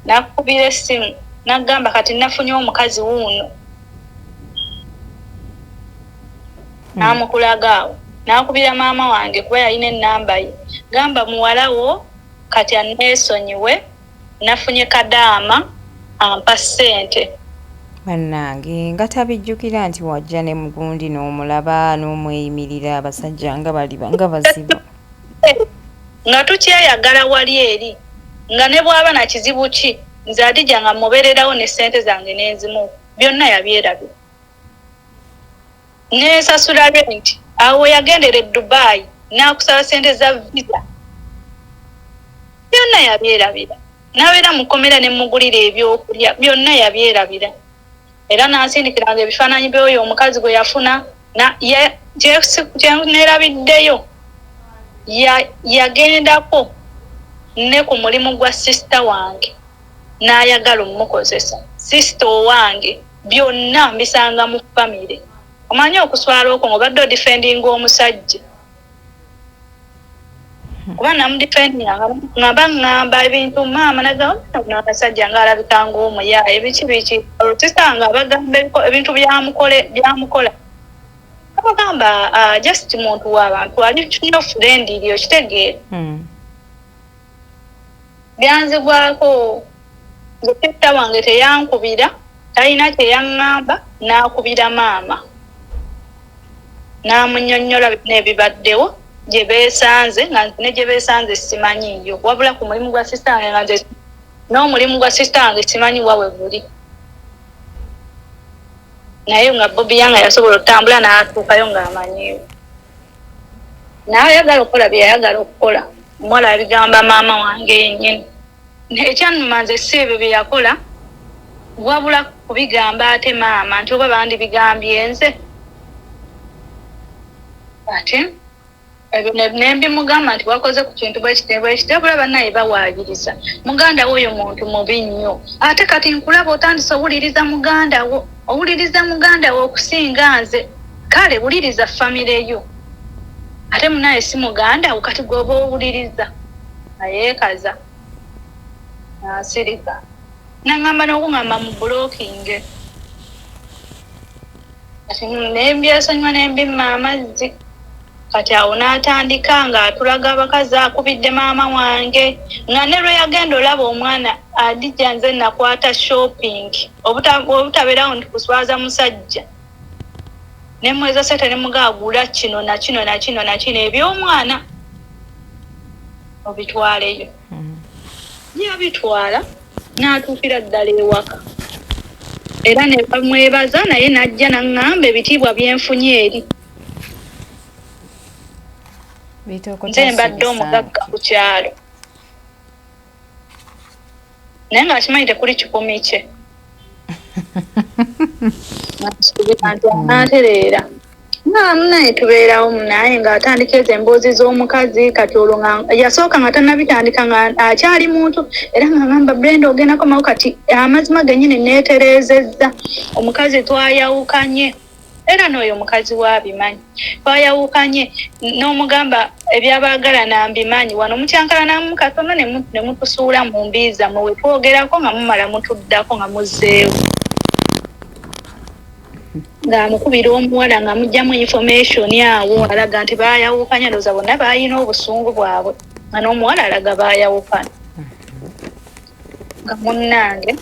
n'akubira essimu n'agamba kati nafunye omukazi wuuno n'amukulaga awo n'akubira maama wange kuba yalina ennamba ye gamba muwala wo kati anneesonyiwe nafunye kadaama ampa ssente. Bannange nga tabijjukira nti wajja ne mugundi n'omulaba n'omweyimirira abasajja nga nga bazibu nga tukyeyagala wali eri nga ne bw'aba na kizibu ki nze Adija nga mubeererawo ne ssente zange n'ezimu byonna yabyerabira n'esasula renti awo yagendera e Dubai n'akusaba ssente za visa byonna yabyerabira n'abeera mukomera ne mugulira ebyokulya byonna yabyerabira era n'asindikiranga ebifaananyi by'oyo omukazi gwe yafuna kyenerabiddeyo yagendako ne ku mulimu gwa sisita wange n'ayagala omukozesa sisita owange byonna mbisanga mu famire. Omanyi okuswala okwo ng'obadde odifendinga omusajja kuba namudifendinga ng'amba ebintu maama n'abasajja ng'alabika ng'omuya ebiki sisita nga abagamba ebintu byamukola abagamba just muntu w'abantu ali kinyo friend iri okitegeera byanzigwako nze sisita wange teyankubira talina kyeyaŋŋamba n'akubira maama n'amunnyonnyola n'ebibaddewo gye beesanze nga ne gye beesanze simanyiyo wabula ku mulimu gwa sisita wange nga nze n'omulimu gwa sisita wange simanyi wawe guli naye nga Bobi Yanga yasobola okutambula n'atuukayo ng'amanyiyo n'ayagala okukola bye yayagala okukola omuwala abigamba maama wange yennyini ekyannuma nze si ebyo bye yakola wabula kubigamba ate maama nti oba bandibigambye nze ate ebyo nembimugamba nti wakoze ku kintu bwekitebula bannaye bawaabiriza muganda wo oyo muntu mubi nnyo ate kati nkulaba otandise owuliriza muganda wo okusinga nze kale wuliriza famire yo ate munaye si muganda wo kati gwoba owuliriza ayeekaza nasirika naŋŋamba n'okuŋŋamba mu bulookinge kati nembyesonywa nembimma amazzi kati awo n'atandika ng'atulaga abakazi akubidde maama wange nga ne lwe yagenda olaba omwana Adija nze nakwata shopping obutabeerawo nti kuswaza musajja ne mweza sente ne mugaagula kino na kino na kino na kino eby'omwana obitwaleyo yabitwala n'atuukira ddala ewaka era ne bamwebaza naye n'ajja n'aŋŋamba ebitiibwa byenfunye eri nze mbadde omugagga ku kyalo naye ng'akimanyi tekuli kikumi kye Naterera naye tubeerawo naye ng'atandika ezo emboozi z'omukazi kati olwo nga yasooka nga tannabitandika nga akyali muntu era nga ngamba Brenda ogendako mawo kati amazima gennyini neetereezezza omukazi twayawukanye era n'oyo omukazi waabimanyi twayawukanye n'omugamba ebyabaagalana mbimanyi wano mukyankalanamu katono ne mutusuula mu mbiiza mwe twogerako nga mumala mutuddako nga muzzeewo ng'amukubira omuwala nga mugjamu information awo alaga nti baayawukanya ndowooza bonna baayina obusungu bwabwe nga n'omuwala alaga baayawukana nga munnange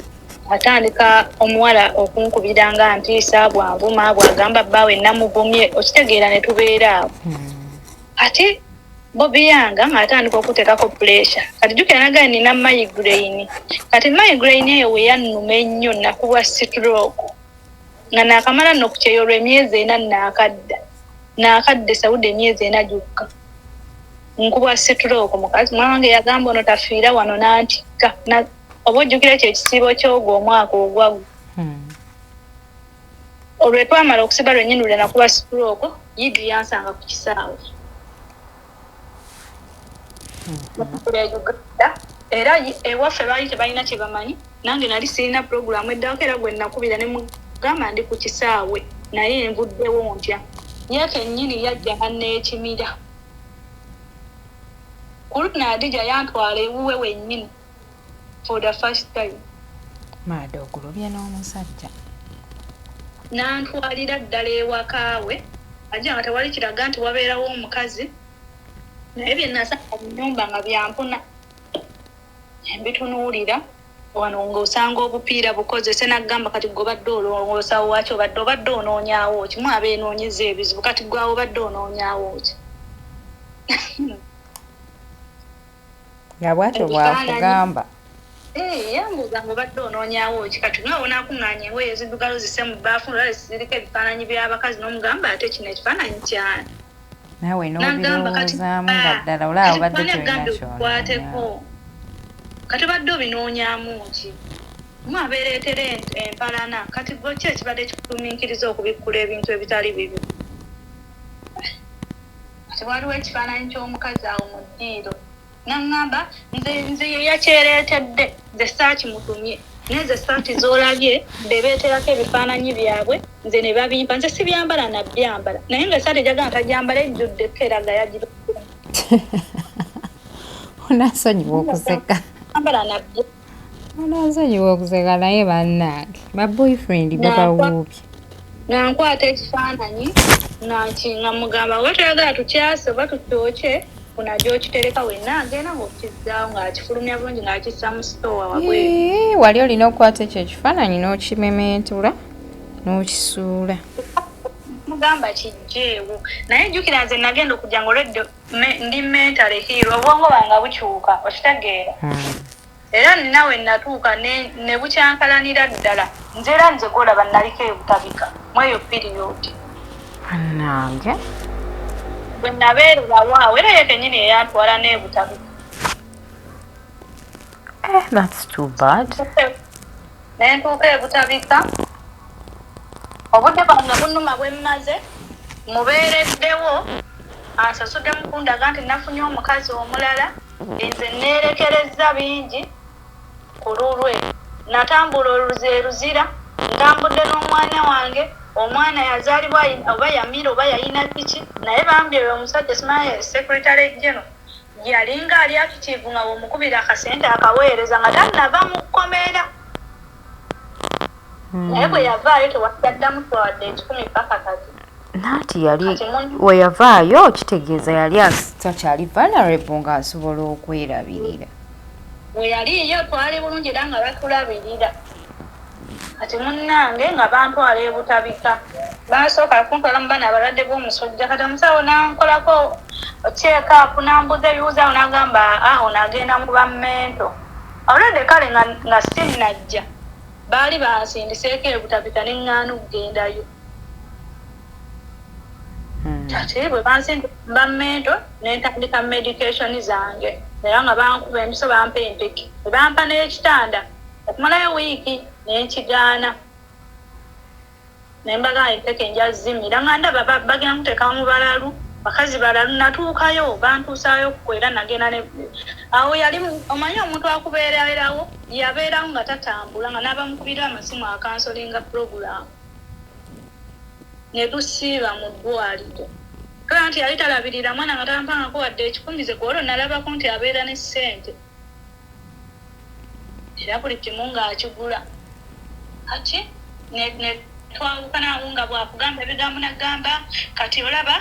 atandika omuwala okunkubira nga ntiisa bwanvuma bwagamba bbaawe namuvumye okitegeera ne tubeera awo ate Bobi Yanga ng'atandika okuteekako pressure kati jjukira nagala nina migraine kati migraine eyo we yannuma ennyo nakubwa stroke nga naakamala nno ku kyeyo lw'emyezi 4 naakadde Saudi emyezi 4 gyokka nkubwa stroke mukazi mwange yagamba ono tafiira wano n'antikka oba ojjukira ekyo ekisiibo ky'ogwo omwaka ogwaggwa olwe twamala okusiba lwennyini lwe nakuba stroke yidi yansanga ku kisaawe era ewaffe baali tebalina kye bamanyi nange nali sirina puroguramu eddako era gwe nakubira ne mugamba ndi ku kisaawe naye nvuddewo ntya ye kennyini yajja nanneekimira kuluna Adija yantwala ewuwe wennyini for the first time maada ogulobye n'omusajja nantwalira ddala ewakaawe ajja nga tewali kiraga nti wabeerawo omukazi naye byenasanga mu nnyumba nga byampuna mbitunuulira wano ng'osanga obupiira bukozese naggamba kati gobadde olowoosawo waki obadde onoonyaawo ki mwabeenoonyeza ebizibu kati gwawo obadde onoonyaawo ki nga bwatyo bwakugamba yambuuza nga obadde onoonyaawo ki kati nga onaakuŋŋaanya engoye eziddugalo zisse mu bbaafu olwale ziriko ebifaananyi by'abakazi n'omugamba ate kino ekifaananyi kyani naawe n'obirowoozaamu nga ddala olaba obadde kyolinakyonkwateko kati obadde obinoonyaamu ki mwabeereetera empalana kati gwe ki ekibadde kikutumiikiriza okubikkula ebintu ebitali bibi kati waliwo ekifaananyi ky'omukazi awo mu ddiiro naŋŋamba nze yakyereetedde ze saakimutumye naye ze saati z'olabye bebeeterako ebifaananyi byabwe nze ne babimpa nze sibyambala nabyambala naye nga esaati ejagala ntagyambala ejjuddeko eraga yagira onasonyiwa okuseka onasonyiwa okuseka naye bannange baboyfriend babawuubye nga nkwata ekifaananyi nga mugamba oba toyagala tukyase oba tukyokye kuna gyokitereka wenna agenda ng'okizzaawo ng'akifulumya bulungi ng'akissa mu sitowa wabweru wali olina okukwata ekyo ekifaananyi n'okimementula n'okisuula mugamba kijjeewo naye jjukira nze nagenda okujja ng'olwedde ndi mentale hiiro obwongo bwange bukyuka okitegeera era nina we natuuka ne bukyankalanira ddala nze era nze gwolaba naliko ebutabika mu eyo piriyodi nange bwe nabeererawo era ye kennyini eyantwala n'ebutabika that's too bad naye ntuuka ebutabika obudde bwange bunuma bwe mmaze mubeereddewo ansasudde mukundaga nti nafunye omukazi omulala nze neerekereza bingi ku lulwe natambula oluzeeruzira ntambudde n'omwana wange omwana yazaalibwa oba yamira oba yayina piki naye bambi oyo omusajja simanyi secretary general yalinga ali akitiivu nga womukubira akasente akaweereza nga tannava mu kkomera naye bwe yavaayo tewaddamu twawadde 10 paka kati naati yali we yavaayo kitegeeza yali takyali vulnerable ng'asobola okwerabirira we yaliyo twali bulungi era nga batulabirira kati munnange nga bantwala ebutabika basooka kuntwala mu baana abalwadde b'omusujja kati omusawo nankolako check-up nambuza ebibuuzawo nagamba ono agenda mu bammento olwedde kale nga sinnajja baali bansindiseeko ebutabika neŋŋaana okugendayo kati bwe bansindika mu bammento nentandika medication zange era nga bankuba empiso bampa empeki bwe bampa n'ekitanda okumalayo wiiki nenkigaana nembaga iteke njazimira nga ndaba bagenda kuteeka mu balalu bakazi balalu natuukayo bantuusaayo kukwera nagenda ne awo yali omanyi omuntu akubeerawo yabeerawo nga tatambula nga n'abamukubira amasimu akansolinga program ne tusiiba mu ddwaliro kala nti yali talabirira mwana nga tampangako wadde ekikumize kuolwo nalabako nti abeera ne ssente era buli kimu ng'akigula kati ne twawukanawo nga bwakugamba ebigambo nagamba kati olaba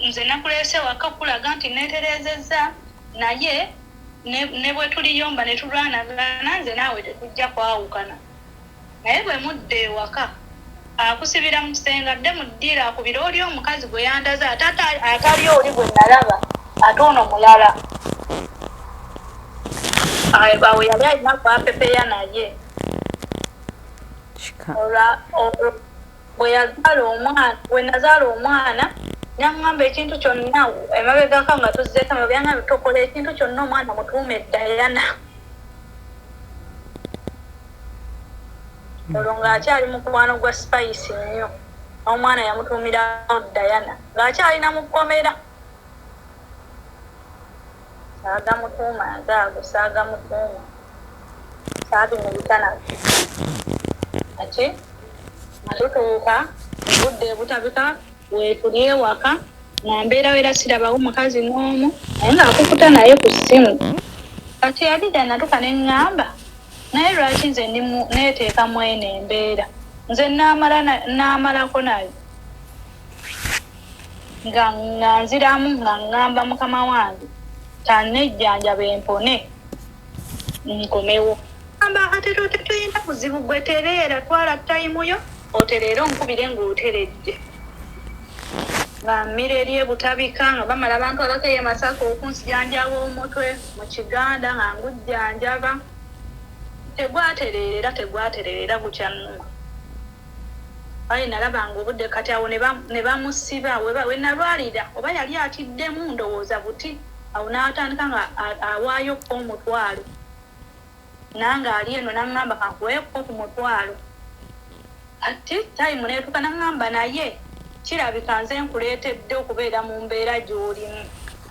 nze nakuleese waka kulaga nti neeterezezza naye ne bwe tuliyomba ne tulwanagana nze naawe tetujja kwawukana naye bwe mudde ewaka akusibira mu kisenge adde mu ddiira akubira oli omukazi gwe yandaza atali oli gwe nalaba ate ono mulala awo yali alina kwapepeya naye bwe nazaala omwana nyaŋŋamba ekintu kyonna emabegako nga tuzzeeko byanga tukola ekintu kyonna omwana mutuume Dayana olwo ng'akyali mukwano gwa Spice nnyo omwana yamutuumirawo Dayana ng'akyalina mukomera saagamutuuma nzaago saagamutuuma saabimubitana ati natutuuka obudde butabika weetuli ewaka nambeerawo era sirabawo mukazi n'omu naye ng'akukuta naye ku ssimu kati yalida natuka ne ŋŋamba naye lwaki nze neeteekamu eno embeera nze naamalako nayo nga nziramu nga ŋŋamba mukama wange tannejjanjaba empone nkomewo amba ate tetuyina buzibu gwe tereera twala tayimu yo otereera onkubire ng'oteredde nga mmira eri ebutabika nga bamala abantu abakeye Masaka okunsijanjaba omutwe mu Kiganda nga ngujjanjaba tegwatereera gukyannuma ayi nalabanga obudde kati awo ne bamusiba we nalwalira oba yali atiddemu ndowooza buti awo n'atandika nga awaayo ko omutwalo nange ali eno naŋŋamba kankuweeko ku mutwalo ati tayimu neetuka naŋŋamba naye kirabika nze nkuleetedde okubeera mu mbeera gy'olimu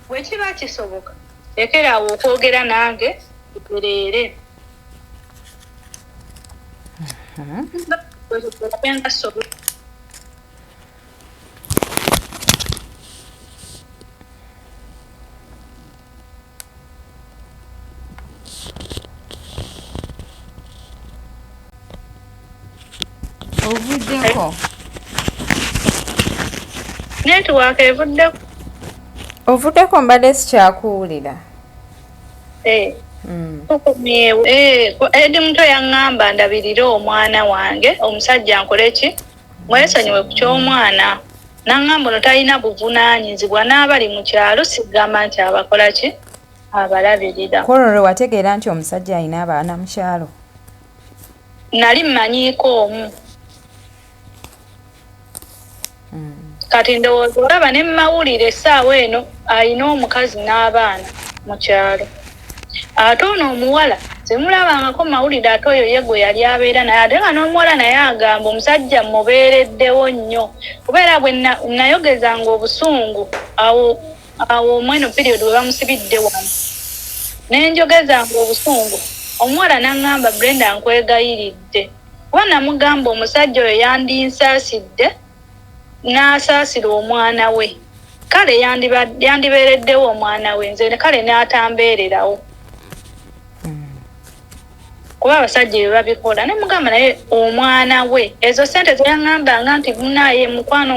bwe kiba kisoboka lekeraawo okwogera nange tutereere ovuddeko netiwaaka evuddeko ovuddeko mbadde sikyakuwulira edi muto yaŋŋamba ndabirire omwana wange omusajja nkole ki mwesonyiwe ku ky'omwana naŋŋamba ono talina buvunaanyizibwa n'abali mu kyalo sigamba nti abakola ki abalabirira kololwe wategeera nti omusajja alina abaana mu kyalo nali mmanyiiko omu kati ndowooza olaba ne mumawulire essaawa eno alina omukazi n'abaana mu kyalo ate ono omuwala zemulabangako mawulire ate oyo ye gwe yali abeera naye ate nga n'omuwala naye agamba omusajja mubeereddewo nnyo kubeera bwe nayogezanga obusungu awo omweno period we bamusibidde wano nenjogezanga obusungu omuwala n'aŋŋamba Brenda nkwegayiridde kuba namugamba omusajja oyo yandinsaasidde n'asaasira omwana we kale yandibeereddewo omwana we nze kale n'atambeererawo kuba abasajja bye babikola ne mugamba naye omwana we ezo ssente zeyaŋŋambanga nti munaye mukwano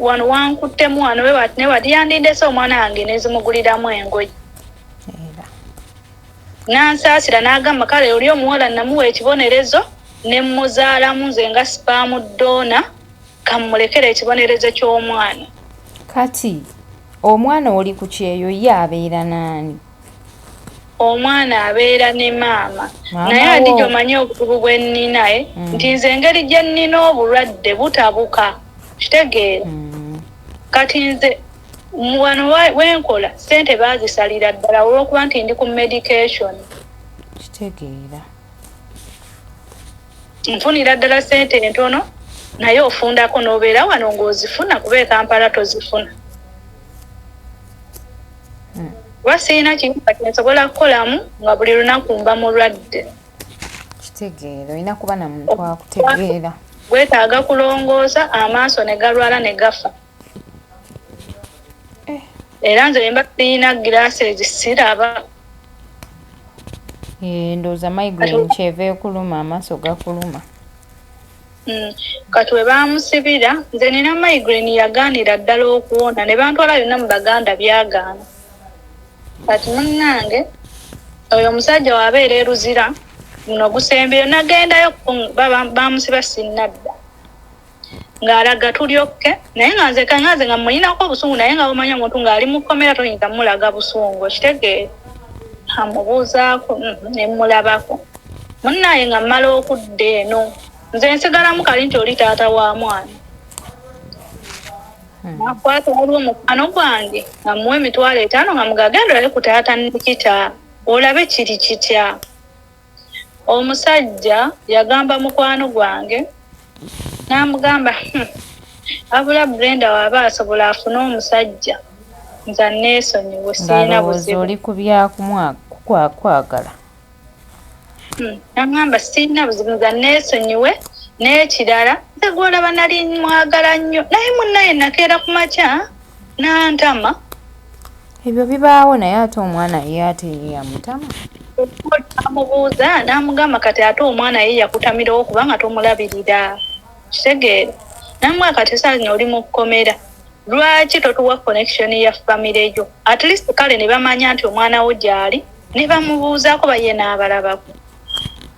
wano wankuttemu wano ne wati yandindese omwana wange nezimuguliramu engoye n'ansaasira n'agamba kale oli omuwala namuwa ekibonerezo ne muzaalamu nze nga sipaamu ddoona kamulekera ekibonerezo ky'omwana kati omwana oli ku kyeyo ye abeera n'ani omwana abeera ne maama naye ati gy'omanyi obuzibu bwe nninaye nti nze engeri gye nnina obulwadde butabuka kitegeera kati nze wano wenkola ssente baazisalira ddala olw'okuba nti ndi ku medication kitegeera nfunira ddala ssente entono naye ofundako n'obeera wano ng'ozifuna kuba Kampala tozifuna. Kuba sirina kintu kati nsobola kukolamu nga buli lunaku mba mulwadde. Kitegeera olina kuba na muntu akutegeera. Gwetaaga kulongoosa amaaso ne galwala ne gafa. Era nze mba sirina glasses siraba. Ndowooza migraine kyeva ekuluma amaaso gakuluma. Kati we baamusibira nze nina migraine yagaanira ddala okuwona ne bantwala yonna mu Baganda byagaana. Kati munnange oyo omusajja wabeera eruzira muno gusembyeyo nagendayo baamusiba sinnadda ng'alaga tulyokke naye nga nze kangaze nga mulinako obusungu naye nga bumanya omuntu ng'ali mu kkomera toyinza mulaga busungu okitegeera amubuuzaako ne mulabako munnaye nga mmala okudda eno nze nsigalamu kali nti oli taata wa mwana nakwata waliwo mukwano gwange nga muwa $5,000 nga mugagenda olale ku taata Nikita olabe kiri kitya. Omusajja yagamba mukwano gwange n'amugamba abula Brenda waba asobola afune omusajja nza neesonyiwe sirina buzibu. Oli kwagala. N'agamba sirina buzibu nza neesonyiwe n'ekirala nze gw'olaba nali mwagala nnyo naye munnaye nakeera ku makya n'antama. Ebyo bibaawo naye ate omwana ye ate yamutama. Amubuuza n'amugamba kati ate omwana ye yakutamirawo kubanga tomulabirira kitegeera. Namwe kati saalina oli mu kkomera lwaki totuwa connection ya family yo at least kale ne bamanya nti omwana wo gyali ne bamubuuzaako baye n'abalabako.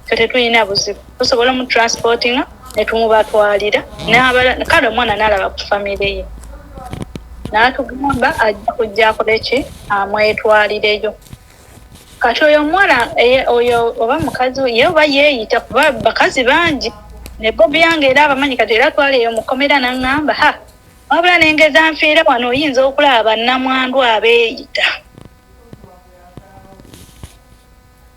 Tetulina buzibu tusobola mu transportinga ne tumubatwalira kale omwana n'alaba ku family ye n'atugamba ajja kujja akole ki amwetwalireyo. Kati oyo omuwala oyo oba mukazi ye oba yeeyita kuba bakazi bangi ne Bobi yange era abamanyi kati era twaleeyo mu kkomera n'aŋŋamba wabula n'engeza nfiire wano oyinza okulaba bannamwandu abeeyita.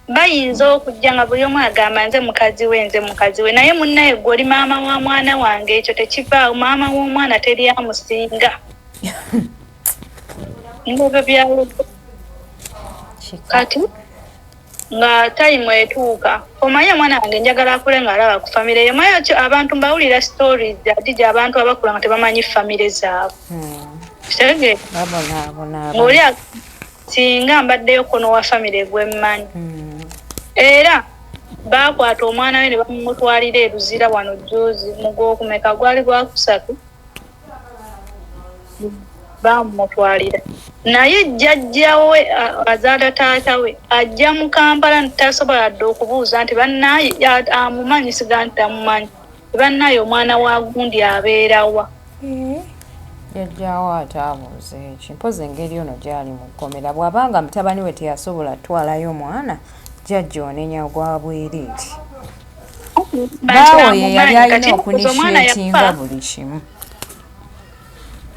Bayinza okujja nga buli omu agamba nze mukazi we naye munnaye gwe oli maama wa mwana wange ekyo tekivaawo maama w'omwana teri amusinga. Ng'ebyo byawo kati nga time etuuka omanye omwana wange njagala akule ng'alaba ku famire yemayo abantu mbawulira stories adija abantu abakula nga tebamanyi famire zaabwe. Kitegeera ng'oli singa mbaddeyo kono wa famire gwemmanyi. Era baakwata omwana we ne bamutwalira eruzira wano juzi mu Gwokumeka gwali Gwakusatu bamutwalira naye jjajjawe azaala taata we ajja mu Kampala tasobola dde okubuuza nti bannaye amumanyisiga nti amumanyi bannaye omwana wa gundi abeerawa. Jjajjaawo ataabuuze eki mpozi engeri ono gyali mu kkomera bw'abanga mutabani we teyasobola twalayo omwana jjajja onenya gwa bwereere. Baawo ye yali alina okunishetinga buli kimu.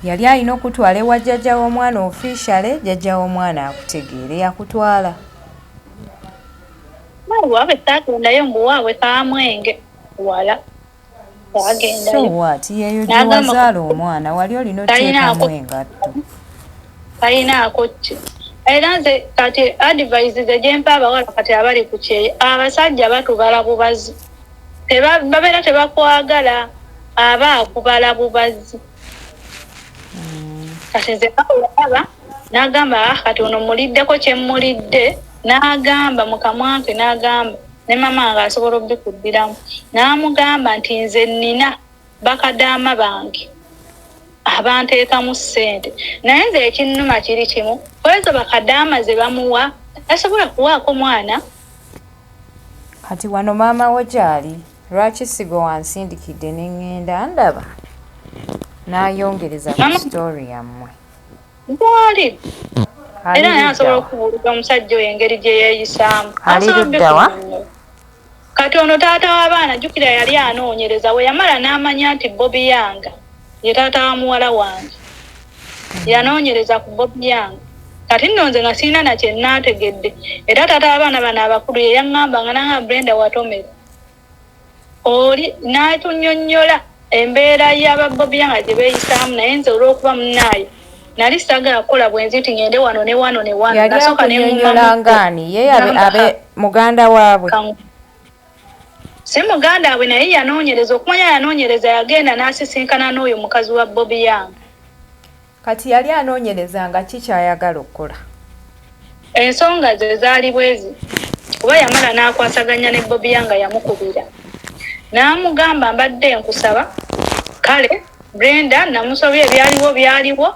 Yali alina okutwala ewa jjajja w'omwana officially jjajja w'omwana akutegeere yakutwala. Waawe taagendayo mbu waawe Kamwenge wala taagendayo. So what yeeyo gye wazaala omwana wali olina oteekamu engatto. Talinaako ki era nze kati advice ze gyempa abawala kati abali ku kyeyo abasajja batubala bubazi babeera tebakwagala aba akubala bubazi. Kati nze kaulaba n'agamba kati ono muliddeko kye mulidde n'agamba mukamwanke n'agamba ne mama nga asobola obikuddiramu n'amugamba nti nze nnina bakadaama bange abanteekamu ssente naye nze ekinnuma kiri kimu kwezo bakadaama ze bamuwa tasobola kuwaako mwana. Kati wano maama wo gyali lwaki sigo wansindikidde ne ŋŋenda ndaba n'ayongereza ku story yammwe. Gwali era naye asobola okubuuliza omusajja oyo engeri gye yeeyisaamu. Aliruddawa? Kati ono taata w'abaana jjukira yali anoonyereza we yamala n'amanya nti Bobi Yanga ye taata wa muwala wange yanoonyereza ku Bobi Yanga. Kati nno nze nga sirina na kye nnaategedde era taata w'abaana bano abakulu ye yaŋŋamba nga nanga Brenda watomera oli n'atunnyonnyola embeera y'aba Bobby Yang gye beeyisaamu naye nze olw'okuba munnaayo nali saagala kukola bwenzi nti ngende wano ne wano ne wano yali akunnyonnyola ngaani ye abe muganda waabwe si muganda waabwe naye yanoonyereza okumanya yanoonyereza yagenda n'asisinkana n'oyo mukazi wa Bobby Yang kati yali anoonyereza nga ki kyayagala okukola ensonga ze zaali bwezi kuba yamala n'akwasaganya ne Bobby Yang yamukubira n'amugamba mbadde nkusaba kale Brenda namusobya byaliwo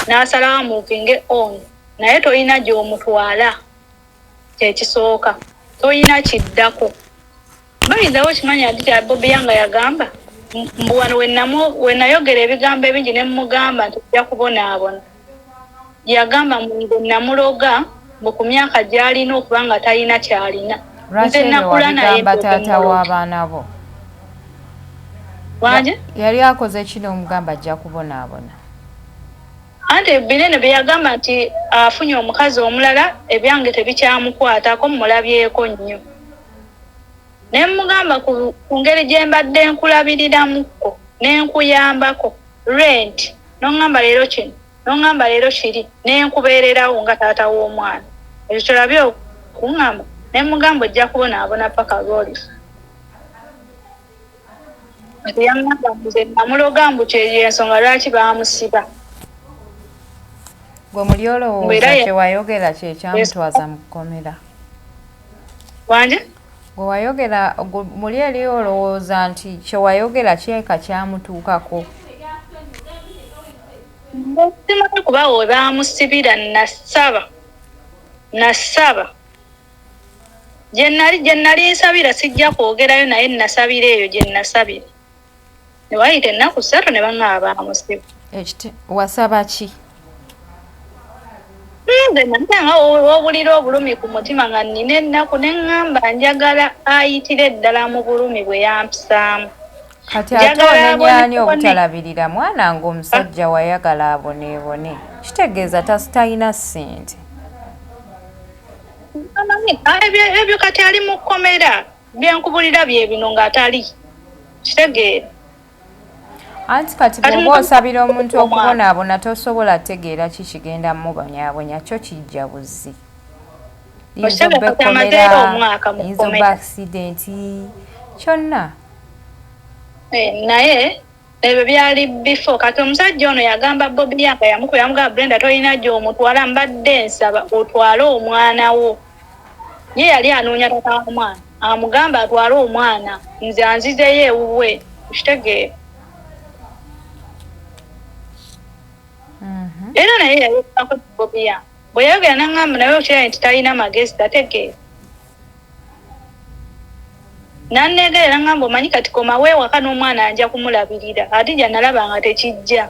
n'asalawo amuvinge on naye toyina gy'omutwala kyekisooka toyina kiddako bayinzawo kimanya ddi kya Bobby Yang yagamba mbu wano we nayogera ebigambo ebingi ne mugamba nti ojja kubonaabona yagamba nze namuloga mbu ku myaka gy'alina okuba nga talina kyalina nze nakula naye taata w'abaana bo wanje yali akoze kino omugamba ajja kubonaabona anti binene bye yagamba nti afunye omukazi omulala ebyange tebikyamukwatako mulabyeko nnyo ne mugamba ku ngeri gye mbadde nkulabiriramukko n'enkuyambako rent n'oŋŋamba leero kino n'oŋŋamba leero kiri n'enkubeererawo nga taata w'omwana ekyo kyolabye okuŋŋamba ne mugamba ojja kubonaabona paka lwolifa nti yaŋŋamba nze namuloga mbu kyeyensonga lwaki baamusiba gwe muli olowooza kyewayogera kyekyamutwaza mu kkomera wanje gwe wayogera muli eri olowooza nti kyewayogera kyeka kyamutuukako simanyi kuba we baamusibira nasaba gye nali nsabira sijja kwogerayo naye nasabira eyo gye nasabira ne wayita ennaku 3 ne baŋŋaba baamusiba wasaba ki nze nanga wobulira obulumi ku mutima nga nnina ennaku ne ŋŋamba njagala ayitire ddala mu bulumi bwe yampisaamu kati ate onenyaani obutalabirira mwana ng'omusajja wayagala aboneebone kitegeeza talina ssente ebyo kati ali mu kkomera byenkubulira bye bino ng'atali kitegeera anti kati bw'oba osabira omuntu okubonaabona tosobola tegeera ki kigenda mubonyabonya kyo kijja buzzi yinza obba ekkomera yinza obba akisidenti kyonna naye ebyo byali before kati omusajja ono yagamba Bobby Yang yamugamba Brenda tolina gy'omutwala mbadde nsaba otwale omwana wo ye yali anoonya tata w'omwana amugamba atwale omwana nze anzizeyo ewuwe kitegeera era naye yayogako Bobby Yang bwe yayogera n'aŋŋamba naye okiraba nti talina magezi tategeera nanneegerera ŋŋamba omanyi kati koma weewaka n'omwana anja kumulabirira ate gya nalaba nga tekijja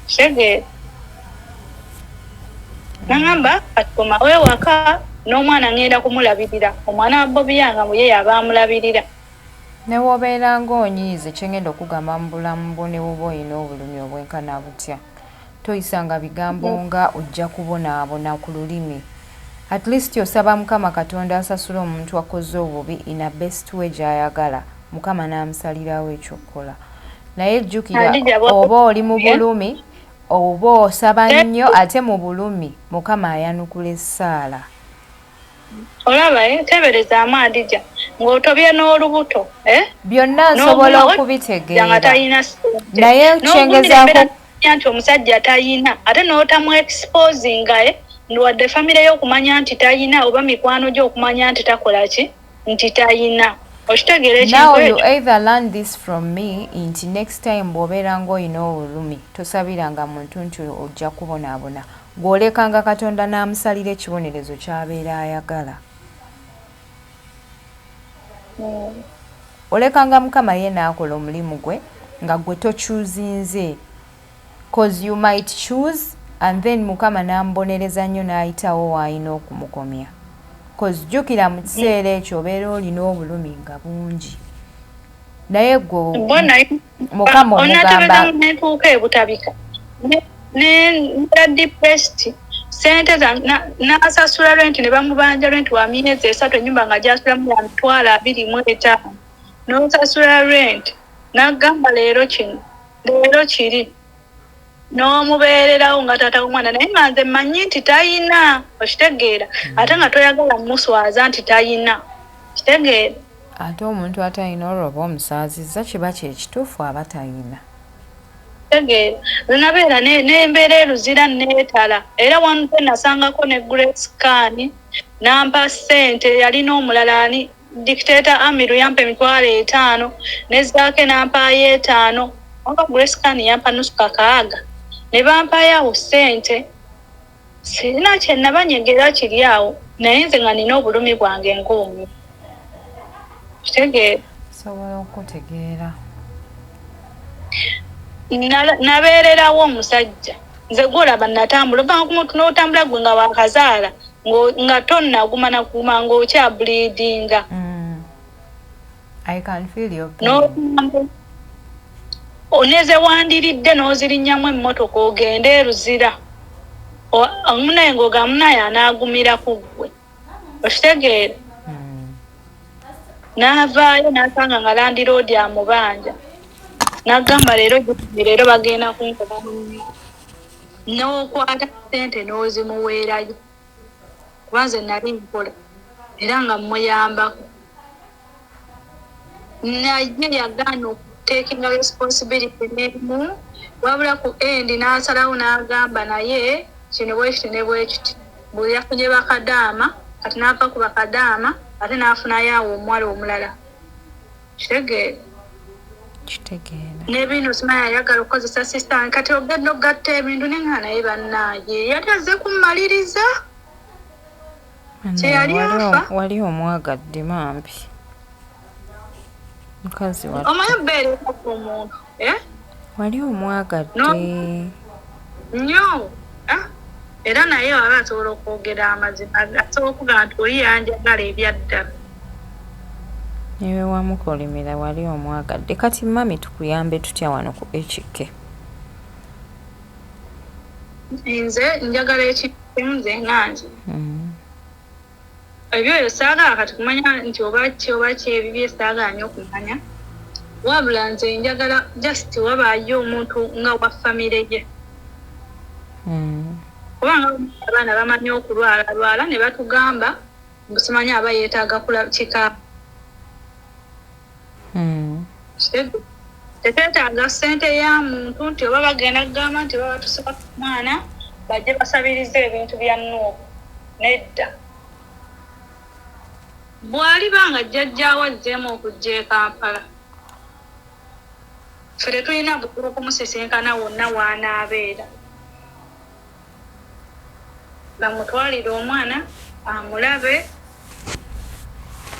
kitegeera naŋŋamba kati koma weewaka n'omwana ngenda kumulabirira omwana wa Bobby Yang nga muye yaba amulabirira ne wobeera ng'onyiize kyengenda okugamba mu bulamu bwo ne woba olina obulumi obwenkana butya toyisanga bigambo nga ojja kubonaabona ku lulimi at least osaba Mukama Katonda asasula omuntu akoze obubi in a best way gy'ayagala Mukama n'amusalirawo ekyokukola naye jjukira oba oli mu bulumi oba osaba nnyo ate mu bulumi Mukama ayanukula essaala olaba teberezaamu Adija ng'otobye n'olubuto byonna nsobola okubitegeera naye kyengezaako nti omusajja tayina ate n'otamu exposinga wadde famire y'okumanya nti tayina oba mikwano gy'okumanya nti takola ki nti tayina okitegeera ekintu now you either learn this from me nti next time bw'obeera ng'olina obulumi tosabiranga muntu nti ojja kubonaabona gw'olekanga Katonda n'amusalira ekibonerezo ky'abeera ayagala olekanga Mukama ye n'akola omulimu gwe nga gwe tokyuzinze cause you might choose and then Mukama n'amubonereza nnyo n'ayitawo w'alina okumukomya cause jjukira mu kiseera ekyo obeera olina obulumi nga bungi naye gwe Mukama omugamba netuuka ebutabika ne depressed sente n'asasula rent ne bamubanja rent wa myezi 3 ennyumba nga gyasulamu ya 25,000 n'osasula rent n'agamba leero kiri n'omubeererawo nga taata w'omwana naye nga nze mmanyi nti tayina okitegeera ate nga toyagala muswaza nti tayina kitegeera ate omuntu atalina olwoba omusaazizza kiba kyekituufu aba tayina kitegeera lwenabeera n'embeera eruzira neetala era wano nasangako ne Grace nampa ssente yalina omulala ani dictator Amiru yampa $5,000 ne Zaake nampaayo 5 wanga Grace yampa nusu kakaaga ne bampaayo awo ssente sirina kye nabanyegera kiri awo naye nze nga nina obulumi bwange ng'omu kitegeera sobola okutegeera nabeererawo omusajja nze gwolaba natambula obanga kumutu n'otambula gwe nga wakazaala nga tonnagumana kuguma ng'okyabulidinga I can feel your pain. Oneze wandiridde n'ozirinnyamu emmotoka ogende eruzira omunaye ng'oga munaye anaagumira ku ggwe okitegeera n'avaayo n'asanga nga landiroodi amubanja n'agamba leero bagenda kunkola n'okwata ssente n'ozimuweerayo kuba nze nali nkola era nga mmuyambako naye yagaana okutekinga responsibility n'emu wabula ku endi n'asalawo n'agamba naye kino bwekiti ne bwekiti buli yafunye bakadaama kati n'ava ku bakadaama ate n'afunayo awo omuwala omulala kitegeera n'ebintu simanya ayagala okukozesa sisita kati ogenda okugatta ebintu nenga naye bannaaye yali azze kummaliriza kyeyali afa wali omwagadde mampi mukazi wa omanyi obbeereka ku muntu wali omwagadde nnyo era naye waba asobola okwogera amazima asobola okugamba nti oli yanjagala ebyaddala newe wamukolimira wali omwagadde kati mami tukuyambe tutya wano ku HK nze njagala ekintu nze nganze ebyo saagala kati kumanya nti oba ki ebibyo saagala nnyo okumanya wabula nze njagala just wabaayo omuntu nga wa famire ye kubanga abaana bamanyi okulwala ne batugamba ngusimanyi aba yeetaaga kika tetwetaaga ssente ya muntu nti oba bagenda kugamba nti baba tusiba ku mwana bajje basabirize ebintu bya Nuupu nedda bw'alibanga jjajjaawo azzeemu okujja e Kampala ffe tetulina bukulu okumusisinkana wonna w'anaabeera bamutwalire omwana amulabe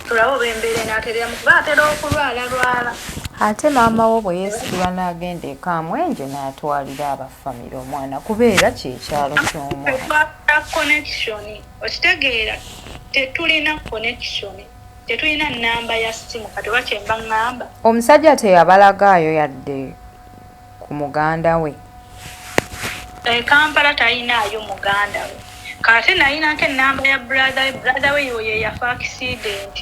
tulabe oba embeera enaatereramu kuba atera okulwala ate maama wo bwe yeesikirwa n'agenda ekamwenje n'atwalira abafamire omwana kubeera kyekyalo ky'omwana connection okitegeera tetulina connection tetulina nnamba ya ssimu kati oba kyemba ŋŋamba omusajja teyabalagaayo yadde ku muganda we Kampala tayinaayo muganda we kati nayinako ennamba ya brother we yoyo yafa accident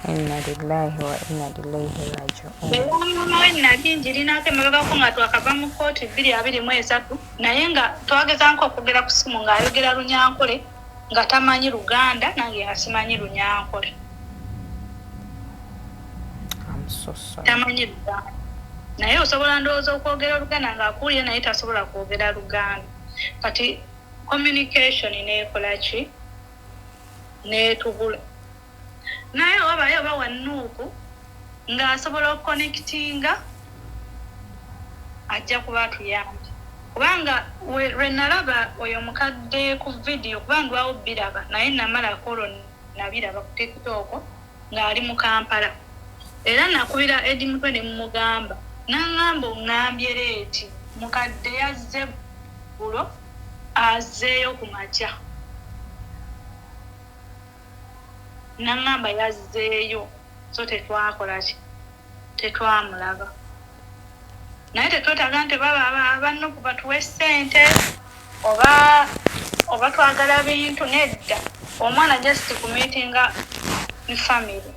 inna lillahi wa inna ilaihi raji'un mama we nali njirinako emabegako nga twakava mu kooti 2023 naye nga twagezanko okugera ku simu ng'ayogera Lunyankole nga tamanyi Luganda nange nga simanyi Lunyankole tamanyi Luganda naye osobola ndowooza okwogera Oluganda ng'akuulira naye tasobola kwogera Luganda kati communication neekola ki neetubula naye wabayo oba wa Nuupu ng'asobola okuconnectinga ajja kuba atuyambye kubanga lwe nalaba oyo mukadde ku vidiyo kubanga wawo biraba naye namala kolo nabiraba ku TikTok ng'ali mu Kampala era nakubira Edi Mutwe ne mumugamba n'aŋŋamba oŋŋambye leeti mukadde yazze bulo azzeeyo ku makya n'aŋŋamba yazzeeyo so tetwakola ki tetwamulaba naye tetwetaaga nti baba abannuku batuwe ssente oba twagala bintu nedda omwana just kumiitinga ne family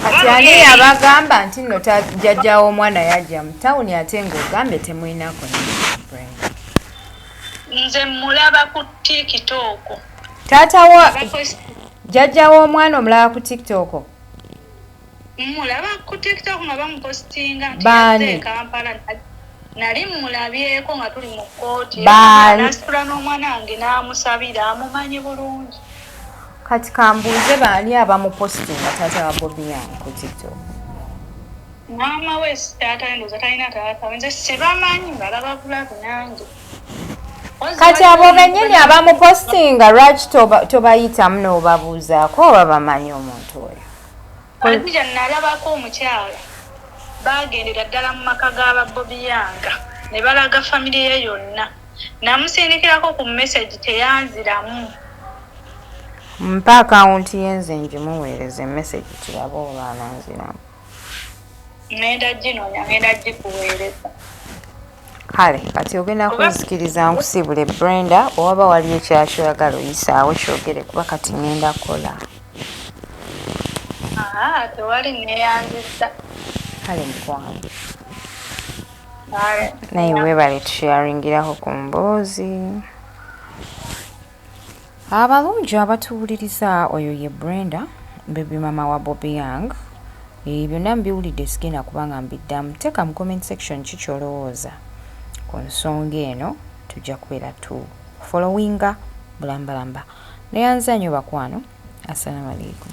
kati ani abagamba nti nno jjajjawo omwana yajja mu tawuni ate ng'ogambe temuyinako Brenda? Nze mulaba ku TikTok. Taatawo jjajjawo omwana omulaba ku TikTok? Mulaba ku TikTok nga bamupostinga nti Baani? Kampala. Nali mulabyeko nga tuli mu kkooti. Baani? Nasitula n'omwana wange n'amusabira amumanyi bulungi. Kati kambuuze baani abamupostinga taata wa Bobby Young ku TikTok? Maama we taata ndoza talina taata. Nze sibamanyi balaba bulabu nange. Kati abo bennyini abamupostinga lwaki tobayitamu n'obabuuzaako oba bamanyi omuntu oyo? Kanja nalabako omukyala bagendera ddala mu maka g'aba Bobby Young ne balaga famire ye yonna. Namusindikirako ku message teyanziramu. Mpa akawunti yenze ngimuweereze message kirabe oba ananziramu. Ngenda ginoonya ngenda gikuweereza. Kale kati ogenda kunzikiriza nkusibule Brenda owaba wali ekyakyoyagala oyisaawo kyogere kuba kati ngenda kukola. Tewali neyanziza. Kale mukwano. Naye weebale tusharingirako ku mboozi. Abalungi abatuwuliriza oyo ye Brenda baby mama wa Bobby Young. Byonna mbiwulidde sigenda kubanga mbiddamu. Teeka mu comment section kikyolowooza ku nsonga eno, tujja kubeera tu followinga bulambalamba. Neyanza nnyo bakwano. Assalamu alaikum.